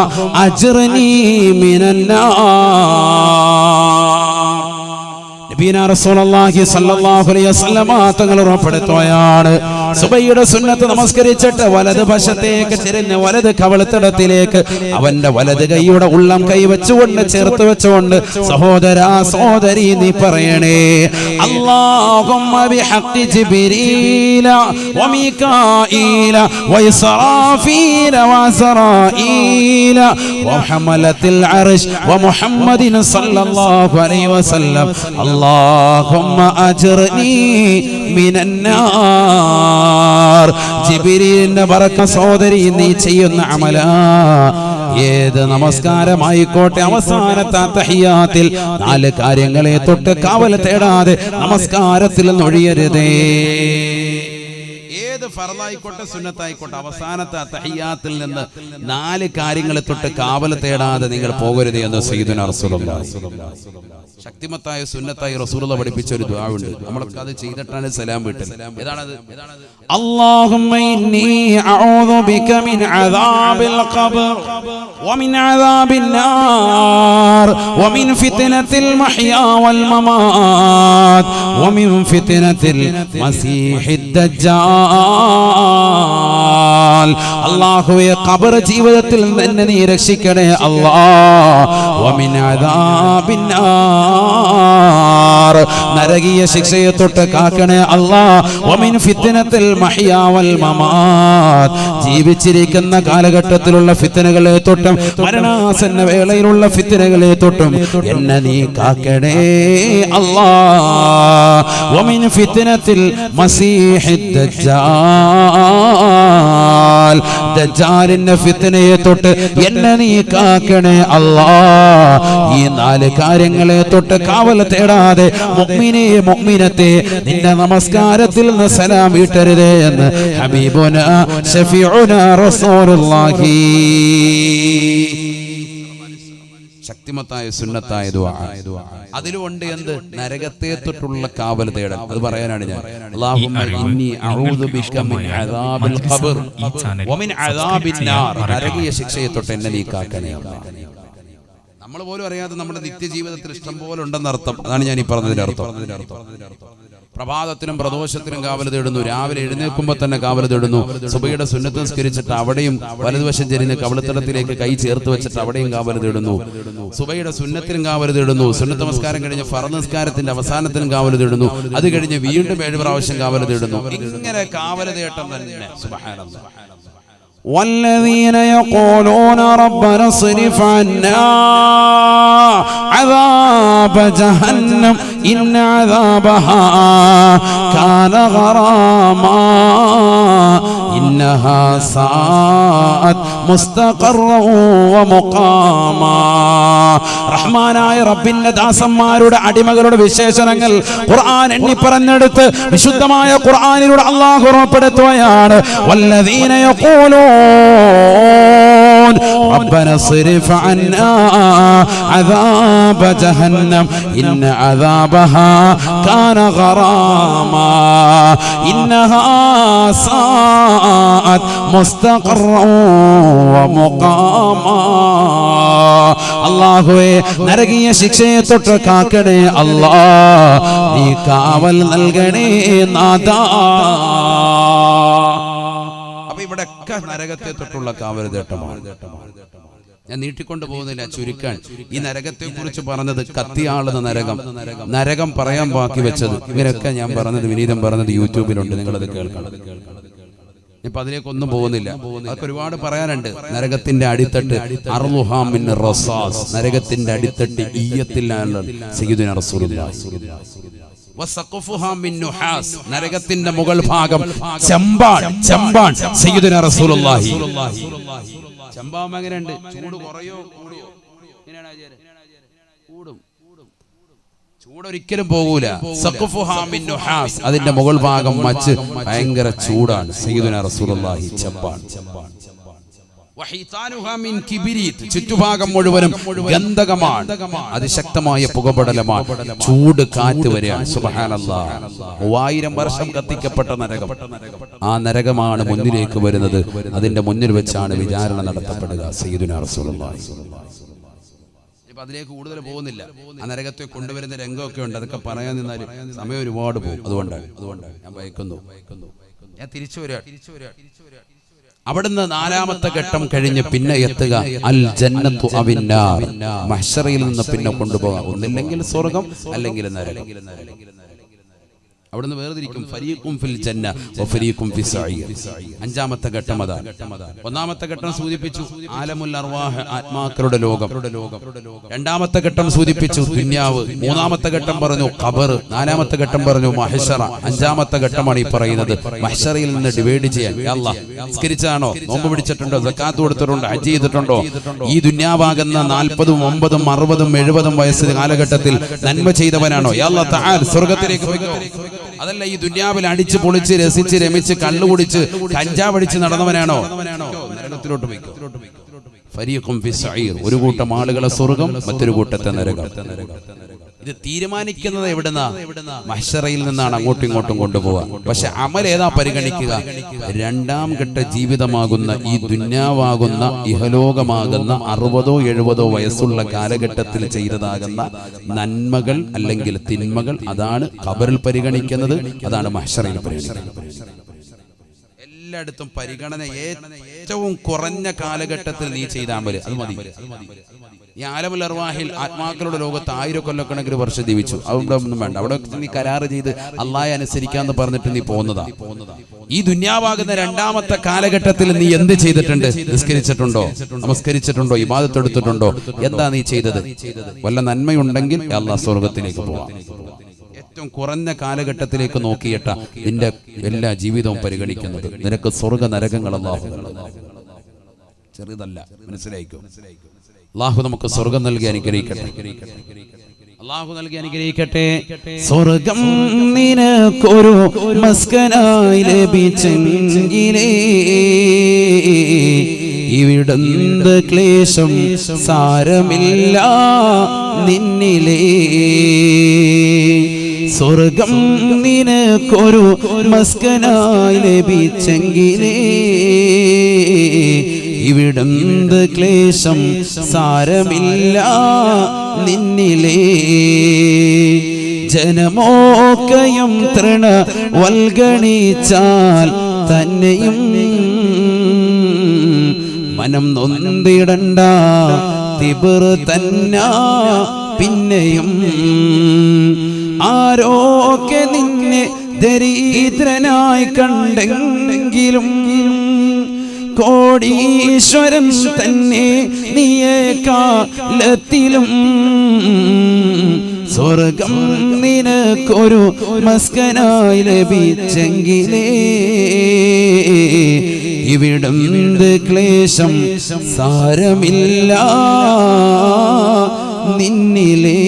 أجرني من النار. നബിയനാ റസൂലുള്ളാഹി സ്വല്ലല്ലാഹു അലൈഹി വസല്ലമ തങ്ങൾ ഉറപ്പെടുത്തുകയാണ്, സുബഹിയുടെ സുന്നത്ത് നമസ്കരിച്ചിട്ട് വലത് വശത്തേക്ക് തിരിഞ്ഞ് വലത് കവളത്തിടത്തിലേക്ക് അവന്റെ വലത് കൈയുടെ ഉള്ളം കൈ വെച്ചുകൊണ്ട് ചേർത്ത് വെച്ചുകൊണ്ട് സഹോദരാ സഹോദരി നീ പറയണേ, അല്ലാഹുമ്മ ബിഹഖി ജിബ്രീല വമീകാഈല വഇസ്റാഫീല വഅസ്റാഈല വഹമലത്തിൽ അർശ് വമുഹമ്മദിൻ സ്വല്ലല്ലാഹു അലൈഹി വസല്ലം اللهم أجرني من النار. ജിബ്രീലിന്റെ ബറക സഹോദരി നീ ചെയ്യുന്ന അമല ഏത് നമസ്കാരമായിക്കോട്ടെ അവസാനത്തെ തഹിയ്യാത്തിൽ 4 കാര്യങ്ങളെ തൊട്ട് കാവൽ തേടാതെ നമസ്കാരത്തിൽ ഒഴിയരുതേ. ഏത് ഫർളായിക്കോട്ടെ സുന്നത്തായിക്കോട്ടെ അവസാനത്തെ തഹിയ്യാത്തിൽ നിന്ന് 4 കാര്യങ്ങളെ തൊട്ട് കാവൽ തേടാതെ നിങ്ങൾ പോകരുത് എന്ന് സയ്യിദുനാ റസൂലുള്ളാഹി. ശക്തിമത്തായ സുന്നത്തായി റസൂലുള്ളാഹി പഠിപ്പിച്ച ഒരു ദുആ ഉണ്ട്. നമ്മളൊക്കെ അത് ചെയ്തിട്ടാണ് സലാം വീട്ടൽ. ഏതാണത്? اللهم إني أعوذ بك من عذاب القبر ومن عذاب النار ومن فتنة المحيا والممات ومن فتنة المسيح الدجال. അല്ലാഹുവേ ഖബർ ജീവിതത്തിൽ നിന്ന് നീ രക്ഷിക്കണേ അല്ലാഹ്. ومن عذاب النار നരകീയ ശിക്ഷയെ തൊട്ട് കാക്കണേ അല്ലാഹ്. ومن فتنة المحيا والممات ജീവിച്ചിരിക്കുന്ന കാലഘട്ടത്തിലുള്ള ഫിത്നകളെ തൊട്ടും മരണാസന്ന വേളയിലുള്ള ഫിത്നകളെ തൊട്ടും എന്നെ നീ കാക്കണേ അല്ലാഹ്. ومن فتنة المسيح الدجال ദജ്ജാലിന്റെ ഫിത്നയെ തൊട്ട് എന്നെ നീ കാക്കണേ അല്ലാഹ്. ഈ 4 കാര്യങ്ങളെ തൊട്ട് കാവൽ തേടാതെ മുഅ്മിനേ മുഅ്മിനത്തെ നിന്റെ നമസ്കാരത്തിൽ നിന്ന് സലാം വീട്ടരുതേ എന്ന് ഹബീബുനാ ശഫീഉനാ റസൂലുള്ളാഹി. ശക്തിമത്തായ സുന്നത്തായ ദുആ. അതിലുണ്ട് എന്ത്? നരകത്തെ തൊട്ടുള്ള കാവൽ തേടൽ. അത് പറയാനാണ് ഞാൻ. അല്ലാഹുമ്മ ഇന്നി അഊദു ബിക മിൻ അദാബിൽ ഖബർ വമിൻ അദാബിൻ നാർ. നരകീയ ശിക്ഷയെ തൊട്ട് എന്നെ നീ കാക്കണേ അല്ലാഹ്. നമ്മൾ പോലും അറിയാതെ നമ്മുടെ നിത്യജീവിതത്തിൽ ഇഷ്ടം പോലെ ഉണ്ടെന്ന് അർത്ഥം. അതാണ് ഞാൻ ഈ പറഞ്ഞതിന്റെ അർത്ഥം. പ്രഭാതത്തിനും പ്രദോഷത്തിനും കാവൽ തേടുന്നു. രാവിലെ എഴുന്നേൽക്കുമ്പോൾ തന്നെ കാവൽ തേടുന്നു. സുബഹിയുടെ സുന്നത്ത് നിസ്കരിച്ചിട്ട് അവിടെയും വലതുവശം ചെരിഞ്ഞ് കവളത്തിടത്തിലേക്ക് കൈ ചേർത്ത് വെച്ചിട്ട് അവിടെയും കാവൽ തേടുന്നു. സുബഹിയുടെ സുന്നത്തിനും കാവൽ തേടുന്നു. സുന്നത്ത് നമസ്കാരം കഴിഞ്ഞ് ഫർദ് നിസ്കാരത്തിന്റെ അവസാനത്തിനും കാവൽ തേടുന്നു. അത് കഴിഞ്ഞ് വീണ്ടും 7 പ്രാവശ്യം കാവൽ തേടുന്നു. ഇങ്ങനെ കാവൽ തേട്ടം തന്നെ. സുബ്ഹാനല്ലാഹ്. والذين يقولون ربنا اصرف عنا عذاب جهنم إن عذابها كان غراما إنها ساءت مستقرا ومقاما. റഹ്മാനായ റബ്ബിന്റെ ദാസന്മാരുടെ അടിമകളുടെ വിശേഷണങ്ങൾ ഖുർആൻ എണ്ണി പറഞ്ഞെടുത്ത് വിശുദ്ധമായ ഖുർആനിലൂടെ അല്ലാഹു ഉറപ്പെടുത്തുകയാണ്. വല്ലദീന യഖൂലൂൻ ربنا اصرف عنا عذاب جهنم إن عذابها كان غراما إنها ساءت مستقرا ومقاما അല്ലാഹുവേ നരകീയ ശിക്ഷയെ തൊട്ട് കാക്കണേ അല്ലാഹ് നീ കാവൽ നൽകണേ നാഥാ. അപ്പൊ ഇവിടെയൊക്കെ നരകത്തെ തൊട്ടുള്ള കാവൽ തേട്ടമാണ്. ഞാൻ നീട്ടിക്കൊണ്ടു പോകുന്നില്ല, ചുരുക്കാൻ ഈ നരകത്തെ കുറിച്ച് പറഞ്ഞത് കത്തിയാളുന്ന നരകം പറയാൻ ബാക്കി വെച്ചത് ഇവരൊക്കെ ഞാൻ പറഞ്ഞത് വിനീതം പറഞ്ഞത് യൂട്യൂബിലുണ്ട്, നിങ്ങളത് കേൾക്കണം. ഇപ്പൊ അതിലേക്കൊന്നും പോകുന്നില്ല, അതൊക്കെ ഒരുപാട് പറയാനുണ്ട്. നരകത്തിന്റെ അടിത്തട്ട് അർളുഹാ മിൻ റസാസ്, നരകത്തിന്റെ അടിത്തട്ട് ഈയത്തിലാണ് സയ്യിദുനാ റസൂലുള്ളാഹി. വസഖഫുഹാ മിൻ നുഹാസ്, നരകത്തിന്റെ മുകൾ ഭാഗം ചെമ്പാൻ സയ്യിദുനാ റസൂലുള്ളാഹി. ചെമ്പാവുമ്പോ എങ്ങനെയുണ്ട്? ചൂട് കുറയോ കൂടിയോ? കൂടും. ചൂടൊരിക്കലും പോകൂല. സഖഫുഹാ മിൻ നുഹാസ്, അതിന്റെ മുകൾ ഭാഗം മച്ച് ഭയങ്കര ചൂടാണ്. സയ്യിദുനാ റസൂലുള്ളാഹി ചെമ്പാൻ. വഹിതാനുഹാ മിൻ കിബിരീത്, ചുറ്റുഭാഗം മുഴുവനും ഗന്ധകമാണ്, അതിശക്തമായ പുകപടലമാണ്, ചൂട് കാറ്റ് വരെയാണ്. സുബ്ഹാനല്ലാഹ്, 3000 വർഷം കത്തിക്കപ്പെട്ട നരകം. ആ നരകമാണ് മുന്നിലേക്ക് വരുന്നത്. അതിന്റെ മുന്നിൽ വെച്ചാണ് വിചാരണ നടത്തപ്പെടുക. സയ്യിദുനാ റസൂലുള്ളാഹി. അതിലേക്ക് കൂടുതൽ പോകുന്നില്ല. ആ നരകത്തെ കൊണ്ടുവരുന്ന രംഗമൊക്കെ ഉണ്ട്, അതൊക്കെ പറയാൻ നിന്നാൽ സമയം ഒരുപാട് പോകും. അതുകൊണ്ടാണ് ഞാൻ ഭയക്കുന്നു. ഞാൻ തിരിച്ചു വരിക. അവിടുന്ന് 4ാമത്തെ ഘട്ടം കഴിഞ്ഞ് പിന്നെ എത്തുക അൽ ജന്നത്തു അവിന്നാർ, മഹ്ശറയിൽ നിന്ന് പിന്നെ കൊണ്ടുപോകാം. ഒന്നില്ലെങ്കിൽ സ്വർഗം, അല്ലെങ്കിൽ നരകം. അവിടുന്ന് വേർതിരിക്കും. ഫരീഖും ഫിൽ ജന്ന വഫരീഖും ഫിസ് സഈർ. 5ാമത്തെ ഘട്ടം അതാണ്. 1ാമത്തെ ഘട്ടം സൂചിപ്പിച്ചു ആലമുൽ അർവാഹ്, ആത്മാക്കളുടെ ലോകം. 2ാമത്തെ ഘട്ടം സൂചിപ്പിച്ചു ദുനിയാവ്. 3ാമത്തെ ഘട്ടം പറഞ്ഞു ഖബർ. 4ാമത്തെ ഘട്ടം പറഞ്ഞു മഹ്ശറ. 5ാമത്തെ ഘട്ടമാണ് ഈ പറയുന്നത് മഹ്ശറയിൽ നിന്ന് ഡിവൈഡ് ചെയ്യാൻ. യാ അല്ലാഹ്, നിസ്കരിച്ചാണോ, നോമ്പ് പിടിച്ചിട്ടുണ്ടോ, സക്കാത്ത് കൊടുത്തിട്ടുണ്ടോ, ഹജ്ജ് ചെയ്തിട്ടുണ്ടോ? ഈ ദുനിയാവാകുന്ന 40ഉം 50ഉം 60ഉം 70ഉം വയസ്സ് കാലഘട്ടത്തിൽ നന്മ ചെയ്തവനാണോ? യാ അല്ലാഹ് തആല സ്വർഗ്ഗത്തിലേക്ക് പോയിക്കോ. അതല്ല ഈ ദുനിയാവിൽ അടിച്ച് പൊളിച്ച് രസിച്ച് രമിച്ച് കള്ളുകുടിച്ച് കഞ്ചാവടിച്ച് നടന്നവനാണോ? നരകത്തിലോട്ട് പോയിക്കോ. ഫരീഖും ഫിസ് സഈർ, ഒരു കൂട്ടം ആളുകളെ സ്വർഗ്ഗം, മറ്റൊരു കൂട്ടത്തെ നരകം. ഇത് തീരുമാനിക്കുന്നത് എവിടുന്നാ? മഹ്ശറയിൽ നിന്നാണ് അങ്ങോട്ടും ഇങ്ങോട്ടും കൊണ്ടുപോവാ. പക്ഷെ അമൽ ഏതാ പരിഗണിക്കുക? 2ാം ഘട്ട ജീവിതമാകുന്ന ഈ ദുന്യാവാകുന്ന ഇഹലോകമാകുന്ന 60ഓ 70ഓ വയസ്സുള്ള കാലഘട്ടത്തിൽ ചെയ്തതാകുന്ന നന്മകൾ അല്ലെങ്കിൽ തിന്മകൾ, അതാണ് ഖബറിൽ പരിഗണിക്കുന്നത്, അതാണ് മഹ്ശറയിൽ പരിഗണിക്കുന്നത്. എല്ലായിടത്തും പരിഗണന ഏറ്റവും കുറഞ്ഞ കാലഘട്ടത്തിൽ നീ ചെയ്ത അമൽ, അത് മതി. ഈ ആലമുൽ അർവാഹിൽ ആത്മാക്കളുടെ ലോകത്ത് 1000 കൊല്ലക്കണക്കിന് വർഷം ജീവിച്ചു. അവിടെ ഒന്നും വേണ്ട. അവിടെ നീ കരാറ് ചെയ്ത് അള്ളാഹെ അനുസരിക്കാന്ന് പറഞ്ഞിട്ട് നീ പോകുന്നതാ. ഈ ദുന്യാവാകുന്ന 2ാമത്തെ കാലഘട്ടത്തിൽ നീ എന്ത് ചെയ്തിട്ടുണ്ട്? നിസ്കരിച്ചിട്ടുണ്ടോ, നമസ്കരിച്ചിട്ടുണ്ടോ, ഇബാദത്ത് എടുത്തിട്ടുണ്ടോ? എന്താ നീ ചെയ്തത്? വല്ല നന്മയുണ്ടെങ്കിൽ അള്ളാഹ് സ്വർഗത്തിലേക്ക് പോവാം. ഏറ്റവും കുറഞ്ഞ കാലഘട്ടത്തിലേക്ക് നോക്കിയിട്ട നിന്റെ എല്ലാ ജീവിതവും പരിഗണിക്കുന്നത്. നിനക്ക് സ്വർഗ നരകങ്ങൾ അല്ലാഹു ചെറുതല്ല, മനസ്സിലായിക്കോ. അല്ലാഹു നമുക്ക് സ്വർഗം നൽകി അനുഗ്രഹിക്കട്ടെ. അല്ലാഹു നൽകി അനുഗ്രഹിക്കട്ടെ. സ്വർഗം നിനക്കൊരു മസ്കനായി ലഭിച്ചെങ്കിലേ ഇവിടുന്ന് ക്ലേശം സാരമില്ല നിന്നിലേ. സ്വർഗം നിനക്കൊരു മസ്കനായി ലഭിച്ചെങ്കിലേ ഇവിടുന്ന് ക്ലേശം സാരമില്ല നിന്നിലേ. ജനമോക്കയും തൃണ വൽഗണിച്ചാൽ തന്നെയും മനം നൊന്തിടണ്ട തിബർ തന്നാ പിന്നെയും. ആരോക്കെ നിന്നെ ദരിദ്രനായി കണ്ടെങ്കിലും കോടീശ്വരൻ തന്നെ നീയേക്കാലത്തിലും. സ്വർഗം നിനക്കൊരു മസ്കനായി ലഭിച്ചെങ്കിലേ ഇവിടുന്ന് ക്ലേശം സാരമില്ല നിന്നിലേ.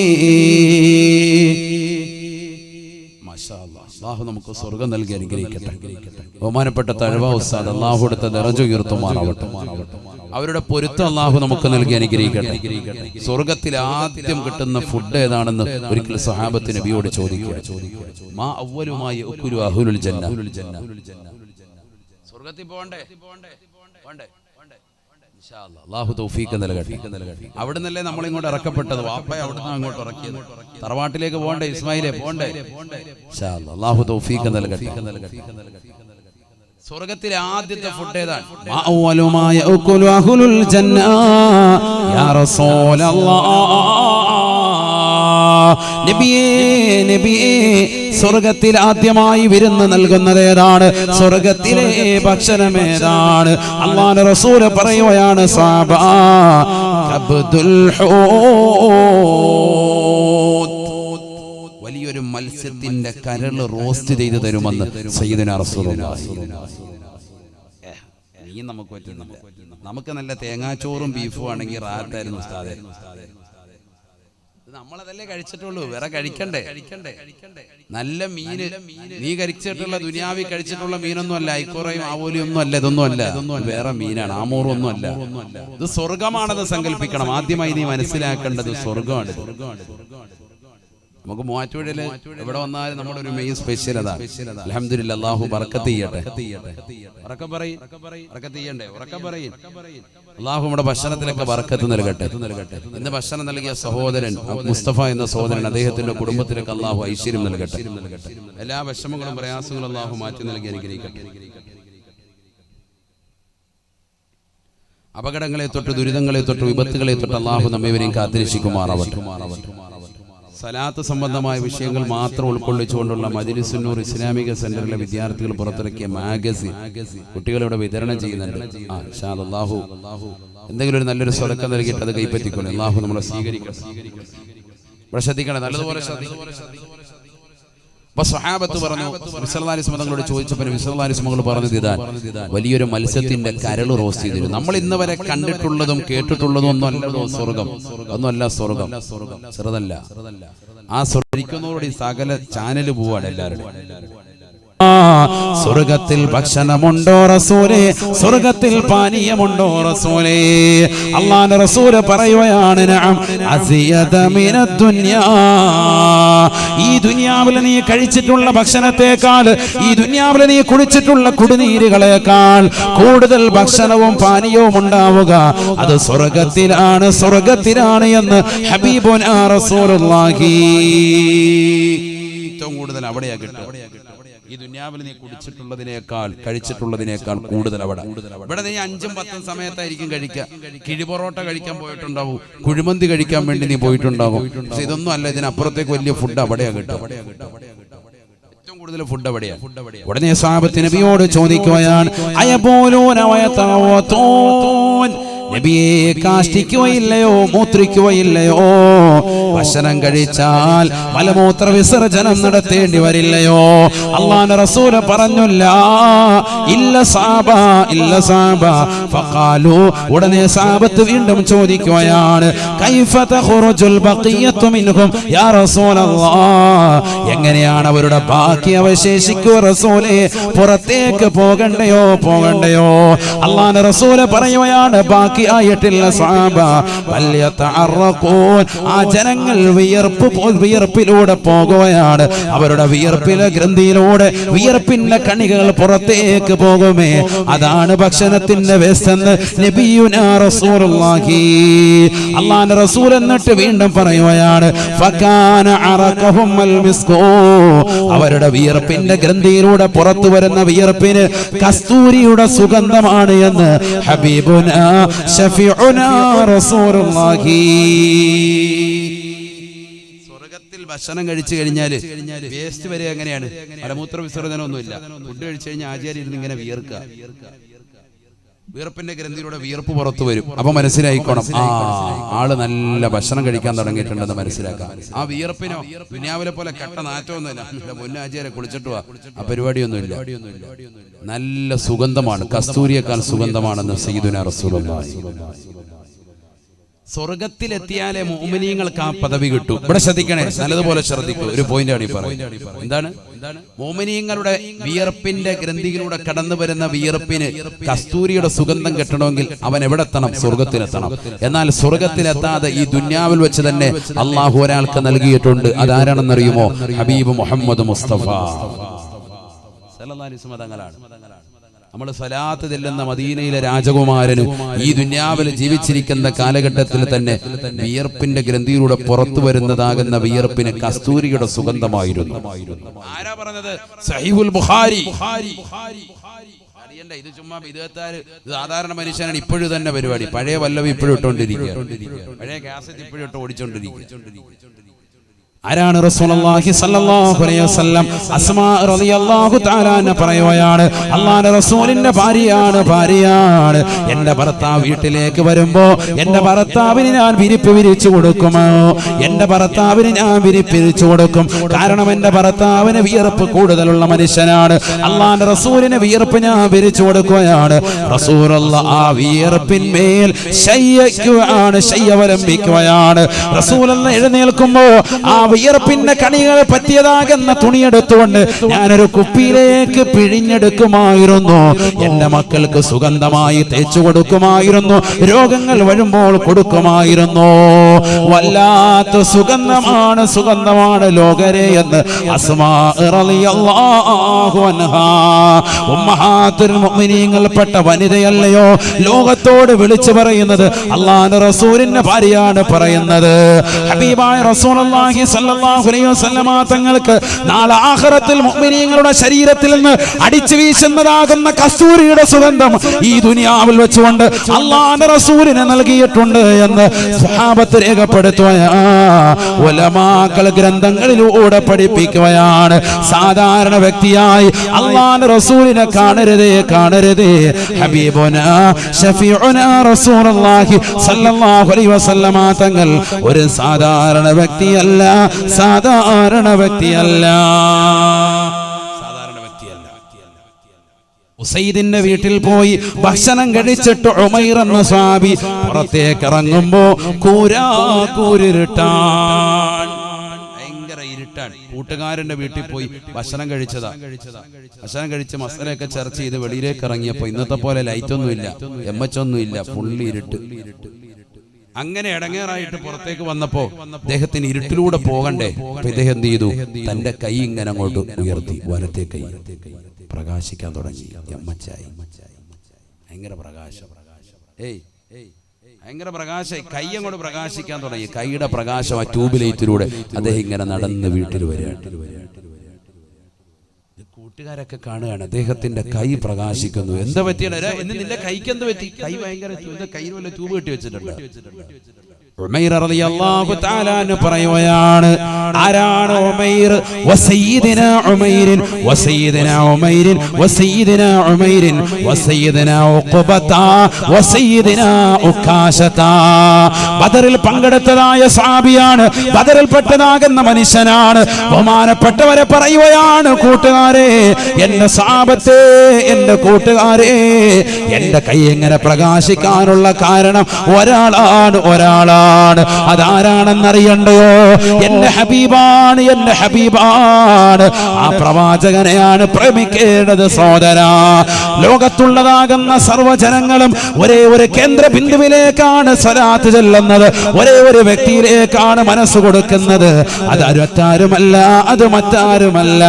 അല്ലാഹു നമുക്ക് സ്വർഗം നൽകി അനുഗ്രഹിക്കട്ടെ. ബഹുമാനപ്പെട്ട തഴവ ഉസ്താദ് അല്ലാഹു അടുത്ത ദറജ ഉയർത്തുമാറാവട്ടെ. അവരുടെ പൊരുത്തം അല്ലാഹു നമുക്ക് നൽകി അനുഗ്രഹിക്കട്ടെ. സ്വർഗത്തിൽ ആദ്യം കിട്ടുന്ന ഫുഡ് ഏതാണെന്ന് ഒരിക്കൽ സഹാബത്ത് നബിയോട് ചോദിക്കുക. മാ അവ്വലുമായി യഅ്കുലു അഹ്ലുൽ ജന്ന. സ്വർഗത്തിൽ പോകണ്ടേ? ഇൻഷാ അല്ലാഹ് അല്ലാഹു തൗഫീഖ് നൽകട്ടെ. അവിടുന്നല്ലേ നമ്മൾ ഇങ്ങോട്ട് ഇറക്കപ്പെട്ടത്. വാപ്പയെ അവിടുന്ന് അങ്ങോട്ട് ഇറക്കിയത്. തറവാട്ടിലേക്ക് പോകണ്ടേ? ഇസ്മായിലേ പോകണ്ടേ? ഇൻഷാ അല്ലാഹ് അല്ലാഹു തൗഫീഖ് നൽകട്ടെ. സ്വർഗത്തിലെ ആദ്യത്തെ ഫുഡ് ഏതാണ്? അവ്വലുമായ യഅ്കുലു അഹ്ലുൽ ജന്ന യാ റസൂലല്ലാഹ്. നബിയേ സ്വർഗത്തിൽ ആദ്യമായി വിരുന്ന് നൽകുന്നത് ഏതാണ്? സ്വർഗത്തിലെ ഭക്ഷണം ഏതാണ്? അല്ലാഹുവിന്റെ റസൂൽ പറയുകയാണ് സഹാബാ കബ്ദുൽ ഹൂത്. വലിയൊരു മത്സ്യത്തിന്റെ കരൾ റോസ്റ്റ് ചെയ്ത് തരുമെന്ന് സയ്യിദുനാ റസൂലുള്ളാഹി. നീ നമുക്ക് പറ്റുന്നില്ല. നമുക്ക് നല്ല തേങ്ങാച്ചോറും ബീഫും ആണെങ്കിൽ റാഹത്തായിരുന്നു ഉസ്താദേ. നമ്മളതല്ലേ കഴിച്ചിട്ടുള്ളൂ, വേറെ കഴിക്കണ്ടേ? നല്ല മീന് നീ കഴിച്ചിട്ടുള്ള ദുനിയാവി കഴിച്ചിട്ടുള്ള മീനൊന്നും അല്ല. ഐക്കോറയും ആവോലിയൊന്നും അല്ല. ഇതൊന്നും അല്ല, വേറെ മീനാണ്. ആമൂറും ഒന്നും അല്ല. ഇത് സ്വർഗമാണെന്ന് സങ്കല്പിക്കണം. ആദ്യമായി നീ മനസ്സിലാക്കേണ്ടത് സ്വർഗമാണ്. നമുക്ക് മൂവാറ്റുപുഴയില് എവിടെ വന്നാലും നമ്മുടെ ഒരു മെയിൻ സ്പെഷ്യൽ അതാണ്. അൽഹംദുലില്ലാഹ് അല്ലാഹു ബർക്കത്ത് ചെയ്യട്ടെ. ഉറക്കെ പറയും, ബർക്കത്ത് ചെയ്യണ്ടേ? ഉറക്കെ പറയും. അല്ലാഹു നമ്മുടെ ഭക്ഷണത്തിലൊക്കെ ബർക്കത്ത് നൽകട്ടെ. ഇന്ന് ഭക്ഷണം നൽകിയ സഹോദരൻ മുസ്തഫ എന്ന സഹോദരൻ, അദ്ദേഹത്തിന്റെ കുടുംബത്തിലേക്ക് അല്ലാഹു ഐശ്വര്യം നൽകട്ടെ. എല്ലാ വിഷമങ്ങളും പ്രയാസങ്ങളും അല്ലാഹു മാറ്റി നൽകി അനുഗ്രഹിക്കട്ടെ. അപകടങ്ങളെ തൊട്ട്, ദുരിതങ്ങളെ തൊട്ട്, വിപത്തുകളെ തൊട്ട് അല്ലാഹു നമ്മേവരെയും കാത്തിരക്ഷിക്കുമാറാവട്ടെ. സലാത്ത് സംബന്ധമായ വിഷയങ്ങൾ മാത്രം ഉൾക്കൊള്ളിച്ചുകൊണ്ടുള്ള മജ്‌ലിസുൻ നൂർ ഇസ്ലാമിക സെന്ററിലെ വിദ്യാർത്ഥികൾ പുറത്തിറക്കിയ മാഗസിൻ കുട്ടികളിവിടെ വിതരണം ചെയ്യുന്നുണ്ട്. ഇൻഷാ അല്ലാഹു എന്തെങ്കിലും ഒരു നല്ലൊരു സ്വതക്ക നൽകിയിട്ട് അത് കൈപ്പറ്റിക്കൊണ്ട് അല്ലാഹു നമ്മളെ സ്വീകരിക്കണം. ശ്രദ്ധിക്കണം, നല്ലതുപോലെ ശ്രദ്ധിക്കണം. സ്വഹാബത്ത് പറഞ്ഞു, നബി സല്ലല്ലാഹു അലൈഹി വസല്ലം തങ്ങളോട് ചോദിച്ചപ്പോൾ നബി സല്ലല്ലാഹു അലൈഹി വസല്ലം തങ്ങൾ പറഞ്ഞത് ഇതാണ്: വലിയൊരു മത്സ്യത്തിന്റെ കരൾ റോസ്റ്റ് ചെയ്തിരുന്നു. നമ്മൾ ഇന്ന് വരെ കണ്ടിട്ടുള്ളതും കേട്ടിട്ടുള്ളതും ഒന്നും അല്ലല്ലോ സ്വർഗം. ഒന്നുമല്ല സ്വർഗം, ചെറുതല്ല. ആ സ്വർഗിക്കുന്നതോടെ സകല ചാനൽ പോവാണ് എല്ലാവരും. സ്വർഗത്തിൽ ഭക്ഷണമുണ്ടോ റസൂലേ? സ്വർഗത്തിൽ പാനീയമുണ്ടോ റസൂലേ? അല്ലാഹുവിന്റെ റസൂൽ പറയുകയാണ്, നഅം അസിയത മിനദ് ദുനിയാ. ഈ ദുനിയാവിൽ നീ കഴിച്ചിട്ടുള്ള ഭക്ഷണത്തെക്കാൾ, ഈ ദുനിയാവിൽ നീ കുടിച്ചിട്ടുള്ള കുടിനീരുകളെക്കാൾ കൂടുതൽ ഭക്ഷണവും പാനീയവും ഉണ്ടാവുക അത് സ്വർഗത്തിലാണ്, സ്വർഗത്തിലാണ് എന്ന് ഹബീബുനാ റസൂലുള്ളാഹി. ഏറ്റവും കൂടുതൽ അവിടെയാ കിട്ടുക. ഈ ദുനിയാവിൽ നീ കുടിച്ചിട്ടുള്ളതിനേക്കാൾ കഴിച്ചിട്ടുള്ളതിനേക്കാൾ കൂടുതൽ അവിടെ. ഇവിടെ നീ 5ഉം 10ഉം സമയത്തായിരിക്കും കഴിക്കുക. കിഴിപൊറോട്ട കഴിക്കാൻ പോയിട്ടുണ്ടാവും, കുഴിമന്തി കഴിക്കാൻ വേണ്ടി നീ പോയിട്ടുണ്ടാവും. പക്ഷെ ഇതൊന്നും അല്ല, ഇതിനപ്പുറത്തേക്ക് വലിയ ഫുഡ് അവിടെയാ കിട്ടുക. ഏറ്റവും കൂടുതൽ ഫുഡ് അവിടെയാണ്. ഉടനെ സ്വഹാബത്ത് നബിയോട് ചോദിക്കുകയാണ്, അയബൂലൂന വയതവതൂൻ. നബിയെ, കാഷ്ടിക്കുകയില്ലയോ, മൂത്രിക്കുകയില്ലയോ? ഭക്ഷണം കഴിച്ചാൽ മലമൂത്ര വിസർജനം നടത്തേണ്ടി വരില്ലയോ? അല്ലാഹുവിന്റെ റസൂൽ പറഞ്ഞില്ല. ഇല്ല സാബ, ഇല്ല സാബ. ഫഖാലു, ഉടനെ സഹാബത്ത് വീണ്ടും ചോദിക്കുകയാണ്, കൈഫ തഖറുജുൽ ബഖിയത്തു മിൻഹും യാ റസൂലല്ലാഹ്. എങ്ങനെയാണ് അവരുടെ ബാക്കി അവശേഷിക്കുക റസൂലേ? പുറത്തേക്ക് പോകണ്ടയോ, പോകണ്ടയോ? അല്ലാഹുവിന്റെ റസൂൽ പറയുകയാണ്, ബാക്കി ആയിട്ടില്ല സഹാബ. വല്യതഅറഖൂൻ. ആ ജനങ്ങൾ വിയർപ്പിലൂടെ പോകുകയാണ്. അവരുടെ വിയർപ്പിലെ ഗ്രന്ഥിയിലൂടെ വിയർപ്പിന്റെ കണികകൾ പുറത്തേക്ക് പോകുമേ. അതാണ് ഭക്ഷണത്തിന്റെ വേസ്റ്റ് എന്ന് നബിയുനാ റസൂലുള്ളാഹി. അല്ലാഹുവിന്റെ റസൂൽ എന്നിട്ട് വീണ്ടും പറയുകയാണ്, ഫകാന അറഖഹും അൽ മിസ്കൂ. അവരുടെ വിയർപ്പിന്റെ ഗ്രന്ഥിയിലൂടെ പുറത്തു വരുന്ന വിയർപ്പിന് കസ്തൂരിയുടെ സുഗന്ധമാണ് എന്ന് ഹബീബുനാ ശഫീഉനാ റസൂലുള്ളാഹി. സ്വർഗത്തിൽ ഭക്ഷണം കഴിച്ചു കഴിഞ്ഞാല് വേസ്റ്റ് വരെ എങ്ങനെയാണ്? മലമൂത്ര വിസർജനം ഒന്നുമില്ല. ഫുഡ് കഴിച്ചു കഴിഞ്ഞാൽ ആചാര്യ ഇരുന്ന് ഇങ്ങനെ വിയർക്കുക. വിയർപ്പിന്റെ ഗ്രന്ഥിയിലൂടെ വിയർപ്പ് പുറത്തു വരും. അപ്പൊ മനസ്സിലായിക്കോണം, ആള് നല്ല ഭക്ഷണം കഴിക്കാൻ തുടങ്ങിയിട്ടുണ്ടെന്ന് മനസ്സിലാക്കാം. ആ വിയർപ്പിനോ ദുനിയാവിലെ പോലെ കെട്ട നാറ്റമൊന്നുമില്ല. മുന്നാചാര്യ കുളിച്ചിട്ട് പോവാ, ആ പരിപാടിയൊന്നുമില്ല. നല്ല സുഗന്ധമാണ്, കസ്തൂരിയേക്കാൾ സുഗന്ധമാണെന്ന് സയ്യിദുനാ റസൂലുള്ളാഹി. സ്വർഗത്തിലെത്തിയാലേ മുഅ്മിനീങ്ങൾക്ക് ആ പദവി കിട്ടും. ഇവിടെ ശ്രദ്ധിക്കണേ, നല്ലതുപോലെ ശ്രദ്ധിക്കൂ. ഒരു പോയിന്റാണ് ഈ പറയുന്നത്. എന്താണ്? മുഅ്മിനീങ്ങളുടെ വിയർപ്പിന്റെ ഗ്രന്ഥിയിലൂടെ കടന്നു വരുന്ന വിയർപ്പിന് കസ്തൂരിയുടെ സുഗന്ധം കിട്ടണമെങ്കിൽ അവൻ എവിടെ എത്തണം? സ്വർഗത്തിലെത്തണം. എന്നാൽ സ്വർഗത്തിലെത്താതെ ഈ ദുന്യാവിൽ വെച്ച് തന്നെ അള്ളാഹു ഒരാൾക്ക് നൽകിയിട്ടുണ്ട്. അതാരാണെന്നറിയുമോ? ഹബീബ് മുഹമ്മദ് മുസ്തഫ സല്ലല്ലാഹു അലൈഹി വസല്ലം തങ്ങളാണ്. നമ്മൾ സ്വലാത്ത് ചെല്ലുന്ന മദീനയിലെ രാജകുമാരന് ഈ ദുന്യാവിൽ ജീവിച്ചിരിക്കുന്ന കാലഘട്ടത്തിൽ തന്നെ വിയർപ്പിന്റെ ഗ്രന്ഥിയിലൂടെ പുറത്തു വരുന്നതാകുന്ന വിയർപ്പിന് കസ്തൂരിയുടെ സുഗന്ധമായിരുന്നു. ആരാ പറഞ്ഞത്? സഹീഹുൽ ബുഖാരി. ഇത് ചുമ്മാ വിധത്താല് സാധാരണ മനുഷ്യനാണ്. ഇപ്പോഴും തന്നെ പരിപാടി പഴയ വല്ലവി ഇപ്പോഴും ഇട്ടുകൊണ്ടിരിക്കുക, പഴയ കാസറ്റ് ഇപ്പോഴും ഇട്ട് ഓടിച്ചോണ്ടിരിക്കുക. ആരാണ്? റസൂലുള്ളാഹി സ്വല്ലല്ലാഹു അലൈഹി വസല്ലം. അസ്മാ റളിയല്ലാഹു തആല അൻഹ പറയുകയാണ്, അല്ലാഹുവിന്റെ റസൂലിന്റെ ഭാര്യയാണ്. എന്റെ ഭർത്താവ് വീട്ടിലേക്ക് വരുമ്പോ എന്റെ ഭർത്താവിന് ഞാൻ വിരിപ്പ് വിരിച്ചു കൊടുക്കുമോ? എന്റെ ഭർത്താവിന് ഞാൻ വിരിപ്പിരിച്ചു കൊടുക്കും. കാരണം എന്റെ ഭർത്താവിന് വിയർപ്പ് കൂടുതലുള്ള മനുഷ്യനാണ്. അല്ലാഹുവിന്റെ റസൂലിന് വിയർപ്പ് ഞാൻ വിരിച്ചു കൊടുക്കുകയാണ്. റസൂലുള്ളാഹി ആ വിയർപ്പിന്മേൽ ശയ്യവലംബിക്കുകയാണ്. റസൂലുള്ളാഹി എഴുന്നേൽക്കുമ്പോ ആ വിയർപ്പിന്റെ കണികൾ പറ്റിയതാകുന്ന തുണിയെടുത്തുകൊണ്ട് ഞാനൊരു കുപ്പിയിലേക്ക് പിഴിഞ്ഞെടുക്കുമായിരുന്നു. എന്റെ മക്കൾക്ക് സുഗന്ധമായി തേച്ചു കൊടുക്കുമായിരുന്നു. രോഗങ്ങൾ വരുമ്പോൾ കൊടുക്കുമായിരുന്നു. വല്ലാത്ത സുഗന്ധമാണ് ലോകരെ എന്ന് അസ്മാ റളിയല്ലാഹു അൻഹാ ഉമ്മഹാത്തുൽ മുഅ്മിനീങ്ങൾപ്പെട്ട വനിതയല്ലയോ ലോകത്തോട് വിളിച്ചു പറയുന്നത്? അല്ലാഹുവിന്റെ റസൂലിന്റെ ഭാര്യയാണ് പറയുന്നത്. ഹബീബായ റസൂലുള്ളാഹി സ്വല്ലല്ലാഹു അലൈഹി വസല്ലമ തങ്ങൾക്ക് നാളെ ആഖിറത്തിൽ മുഅ്മിനീങ്ങളുടെ ശരീരത്തിൽ നിന്ന് അടിച്ചു വീശുന്നതാകുന്ന കസ്തൂരിയുടെ സുഗന്ധം ഈ ദുനിയാവിൽ വെച്ചുകൊണ്ട് അല്ലാഹുവിന്റെ റസൂലിനെ നൽകിയിട്ടുണ്ട് എന്ന് സ്വഹാബത്ത് രേഖപ്പെടുത്തുകയാണ്. ഉലമാക്കൾ ഗ്രന്ഥങ്ങളിലൂടെ പഠിപ്പിക്കുകയാണ്. സാധാരണ വ്യക്തിയായി അല്ലാഹുവിന്റെ റസൂലിനെ കാണരുതേ. ഹബീബുനാ ശഫീഉനാ റസൂലുള്ളാഹി സ്വല്ലല്ലാഹു അലൈഹി വസല്ലമ തങ്ങൾ ഒരു സാധാരണ വ്യക്തിയല്ല. ഉസൈദിന്റെ വീട്ടിൽ പോയി ഭക്ഷണം കഴിച്ചിട്ട് ഉമൈർ എന്ന സ്വഹാബി പുറത്തേക്ക് ഇറങ്ങുമ്പോ കൂരിരുട്ടാൻ, ഭയങ്കര ഇരുട്ടാൻ. കൂട്ടുകാരന്റെ വീട്ടിൽ പോയി ഭക്ഷണം കഴിച്ച് മസാലയൊക്കെ ചർച്ച ചെയ്ത് വെളിയിലേക്ക് ഇറങ്ങിയപ്പോ ഇന്നത്തെ പോലെ ലൈറ്റൊന്നുമില്ല, എമ്മച്ചൊന്നുമില്ല, ഫുള്ളി ഇരുട്ട്. അങ്ങനെ ഇടങ്ങേറായിട്ട് പുറത്തേക്ക് വന്നപ്പോ അദ്ദേഹത്തിന് ഇരുട്ടിലൂടെ പോകണ്ടേ. അപ്പൊ ഇദ്ദേഹം എന്ത് ചെയ്തു? തന്റെ കൈ ഇങ്ങനെ അങ്ങോട്ട് ഉയർത്തി, വലത്തെ കൈ പ്രകാശിക്കാൻ തുടങ്ങി. എമ്മച്ചായി, ഭയങ്കര പ്രകാശം. ഭയങ്കര പ്രകാശം. കൈ അങ്ങോട്ട് പ്രകാശിക്കാൻ തുടങ്ങി. കൈയുടെ പ്രകാശം ആ ട്യൂബ് ലൈറ്റിലൂടെ അദ്ദേഹം ഇങ്ങനെ നടന്ന് വീട്ടിൽ വരികയാണ്. കൂട്ടുകാരൊക്കെ കാണുകയാണ് അദ്ദേഹത്തിന്റെ കൈ പ്രകാശിക്കുന്നു. എന്താ പറ്റിയാണ്? നിന്റെ കൈക്ക് എന്ത് പറ്റി? കൈ ഭയങ്കര കയ്യിൽ വല്ല ട്യൂബ് കെട്ടി വെച്ചിട്ടുണ്ട്. ഉമൈർ റളിയല്ലാഹു തആല അൻഹു പറയുകയാണ്, ആരാണ് ഉമൈർ? വസയ്യിദനാ ഉമൈരിൻ വസയ്യിദനാ ഉമൈരിൻ വസയ്യിദനാ ഉമൈരിൻ വസയ്യിദനാ ഉഖബത വസയ്യിദനാ ഉക്കാശത. ബദറിൽ പങ്കെടുത്തതായ സ്വഹാബിയാണ്, ബദറിൽ പെട്ടതാകുന്ന മനുഷ്യനാണ്. ബഹുമാനപ്പെട്ടവരെ പറയുകയാണ്, കൂട്ടുകാരെ, എന്റെ സ്വഹാബത്തെ, എന്റെ കൂട്ടുകാരെ, എന്റെ കൈ എങ്ങനെ പ്രകാശിക്കാനുള്ള കാരണം ഒരാളാണ്. അതാരാണെന്നറിയണ്ടയോ? എന്റെ ഹബീബാണ്. ആ പ്രവാചകനെയാണ് പ്രേമിക്കേണ്ടത് സോദരാ. ലോകത്തുള്ളതാകുന്ന സർവ്വജനങ്ങളും ഒരേ ഒരു കേന്ദ്ര ബിന്ദുവിലേക്കാണ് സ്വലാത്ത് ചെല്ലുന്നത്. ഒരേ ഒരു വ്യക്തിയിലേക്കാണ് മനസ്സ് കൊടുക്കുന്നത്. അത് മറ്റാരുമല്ല.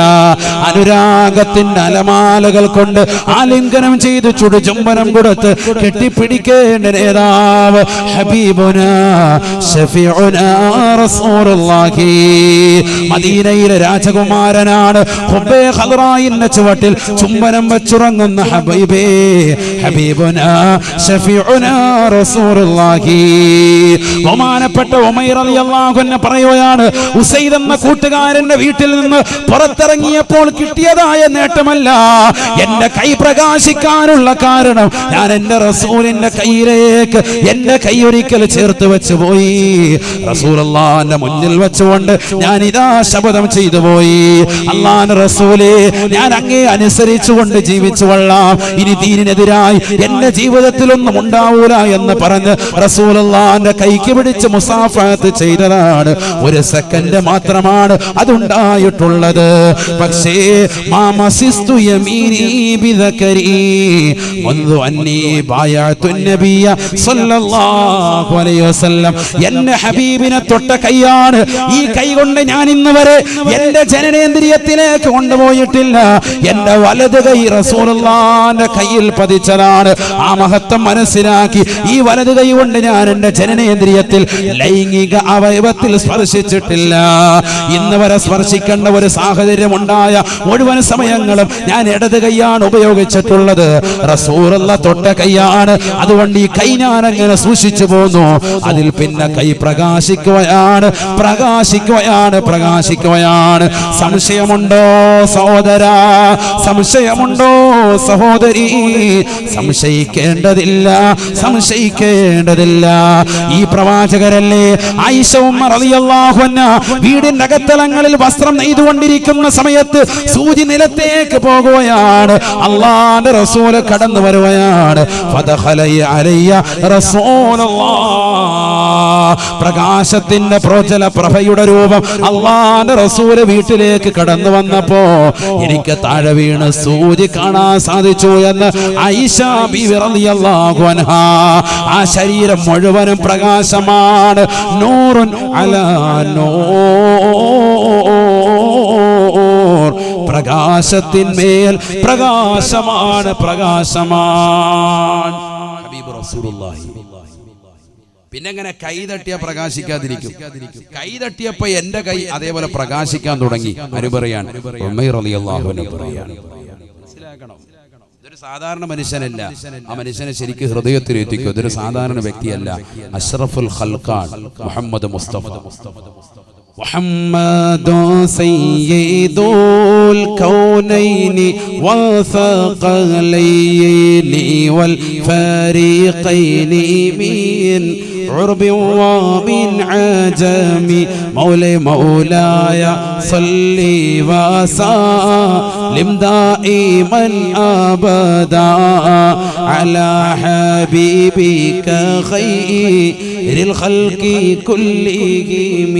അനുരാഗത്തിന്റെ അലമാലകൾ കൊണ്ട് ആലിംഗനം ചെയ്ത് ചുടുചുംബനം കൊടുത്ത് കെട്ടിപ്പിടിക്കേണ്ട നേതാവ് ഹബീബുനാ ശഫീഉനാ റസൂലുള്ളാഹി. മദീനയിലെ രാജകുമാരനാണ്. ഖുബൈ ഖദ്റായിന്റെ ചുവട്ടിൽ ചുംബനം വെച്ചുറങ്ങുന്ന ഹബീബുനാ ശഫീഉനാ റസൂലുള്ളാഹി. ബഹുമാനപ്പെട്ട ഉമൈർ റളിയല്ലാഹു അൻഹു പറയുകയാണ്, ഉസൈദ് എന്ന കൂട്ടുകാരന്റെ വീട്ടിൽ നിന്ന് പുറത്തിറങ്ങിയപ്പോൾ കിട്ടിയതായ നേട്ടമല്ല എന്റെ കൈ പ്രകാശിക്കാനുള്ള കാരണം. ഞാൻ എന്റെ റസൂലിന്റെ കയ്യിലേക്ക് എന്റെ കൈ ഒരിക്കൽ ചേർത്ത് വെച്ച് പോയി. റസൂലുള്ളാഹിന്റെ മുന്നിൽ വെച്ചുകൊണ്ട് ഞാൻ ഇതാ ശപഥം ചെയ്തു പോയി, അല്ലാഹുവിന്റെ റസൂലേ, ഞാൻ അങ്ങേ അനുസരിച്ചുകൊണ്ട് ജീവിച്ചു കൊള്ളാം, ഇനി ദീനിനെതിരായി എന്റെ ജീവിതത്തിലൊന്നും ഉണ്ടാവൂല എന്ന് പറഞ്ഞ് റസൂലുള്ളാഹിന്റെ കൈക്ക് പിടിച്ച് മുസാഫഹത്ത് ചെയ്തതാണ്. ഒരു സെക്കൻഡ് മാത്രമാണ് അതുണ്ടായിട്ടുള്ളത്. പക്ഷേ മാമസിസ്തു യമീനി ബിദകരി മുൻദു അന്നി ബായഅതു നബിയ സല്ലല്ലാഹു അലൈഹി വസല്ലം. എന്റെ ഹബീബിനെ തൊട്ട കൈയാണ് ഈ കൈ കൊണ്ട് ഞാൻ ഇന്ന് വരെ എന്റെ ജനനേന്ദ്രിയത്തിലേക്ക് കൊണ്ടുപോയിട്ടില്ല. എന്റെ വലത് കൈ റസൂലുള്ളാഹിന്റെ കയ്യിൽ പതിച്ചതാണ്. ആ മഹത്വം മനസ്സിലാക്കി ഈ വലത് കൈ കൊണ്ട് ഞാൻ എന്റെ ജനനേന്ദ്രിയത്തിൽ ലൈംഗിക അവയവത്തിൽ സ്പർശിച്ചിട്ടില്ല. ഇന്ന് വരെ സ്പർശിക്കേണ്ട ഒരു സാഹചര്യം ഉണ്ടായ മുഴുവൻ സമയങ്ങളും ഞാൻ ഇടത് കൈയാണ് ഉപയോഗിച്ചിട്ടുള്ളത്. റസൂലുള്ളാഹി തൊട്ട കൈയാണ്. അതുകൊണ്ട് ഈ കൈ ഞാൻ അങ്ങനെ സൂക്ഷിച്ചു പോന്നു. അതിൽ പിന്നെ കൈ പ്രകാശിക്കുകയാണ്, പ്രകാശിക്കുകയാണ്, പ്രകാശിക്കുകയാണ്. സംശയമുണ്ടോ സഹോദരാ? സംശയമുണ്ടോ സഹോദരി? സംശയിക്കേണ്ടതില്ല, സംശയിക്കേണ്ടതില്ല. ഈ പ്രവാചകരല്ലേ ആയിഷ ഉമ്മ റളിയല്ലാഹു അൻഹാ വീടിന്റെ അകത്തളങ്ങളിൽ വസ്ത്രം നെയ്തുകൊണ്ടിരിക്കുന്ന സമയത്ത് സൂചി നിലത്തേക്ക് പോകുകയാണ്. അല്ലാഹുവിന്റെ റസൂൽ കടന്നു വരുകയാണ്. ഫദഖല അലയ്യ റസൂലുള്ളാഹ്, പ്രകാശത്തിന്റെ പ്രോജ്വല പ്രഭയുടെ രൂപം അല്ലാഹുവിന്റെ റസൂൽ വീട്ടിലേക്ക് കടന്നു വന്നപ്പോ എനിക്ക് താഴെ വീണ് സൂചി കാണാൻ സാധിച്ചു എന്ന് ആയിഷ ബീവി റളിയല്ലാഹു അൻഹാ. ആ ശരീരം മുഴുവനും പ്രകാശമാണ്. നൂറുൻ അലാ നൂർ, പ്രകാശത്തിന്മേൽ പ്രകാശമാണ്, പ്രകാശമാണ്. ഹബീബ് റസൂലുള്ളാഹി. പിന്നെ എങ്ങനെ കൈ തട്ടിയ പ്രകാശിക്കാതിരിക്കും? കൈ തട്ടിയപ്പോ എന്റെ കൈ അതേപോലെ പ്രകാശിക്കാൻ തുടങ്ങി. അനുപറയാണ് ഉമൈർ റളിയല്ലാഹു അൻഹു പറയാണ്. മനസ്സിലാക്കണം, ഇതൊരു സാധാരണ മനുഷ്യനല്ല. ആ മനുഷ്യനെ ശരിക്കും ഹൃദയത്തിൽ എത്തിക്കും. ഇതൊരു സാധാരണ വ്യക്തിയല്ല. അഷ്റഫുൽ ഖൽഖാൻ മുഹമ്മദ് മുസ്തഫ. محمد سيد الكونين والثقلين والفريقين من عرب ومن عجم. مولاي صلي وسلم دائما أبدا على حبيبك خير الخلق كلهم.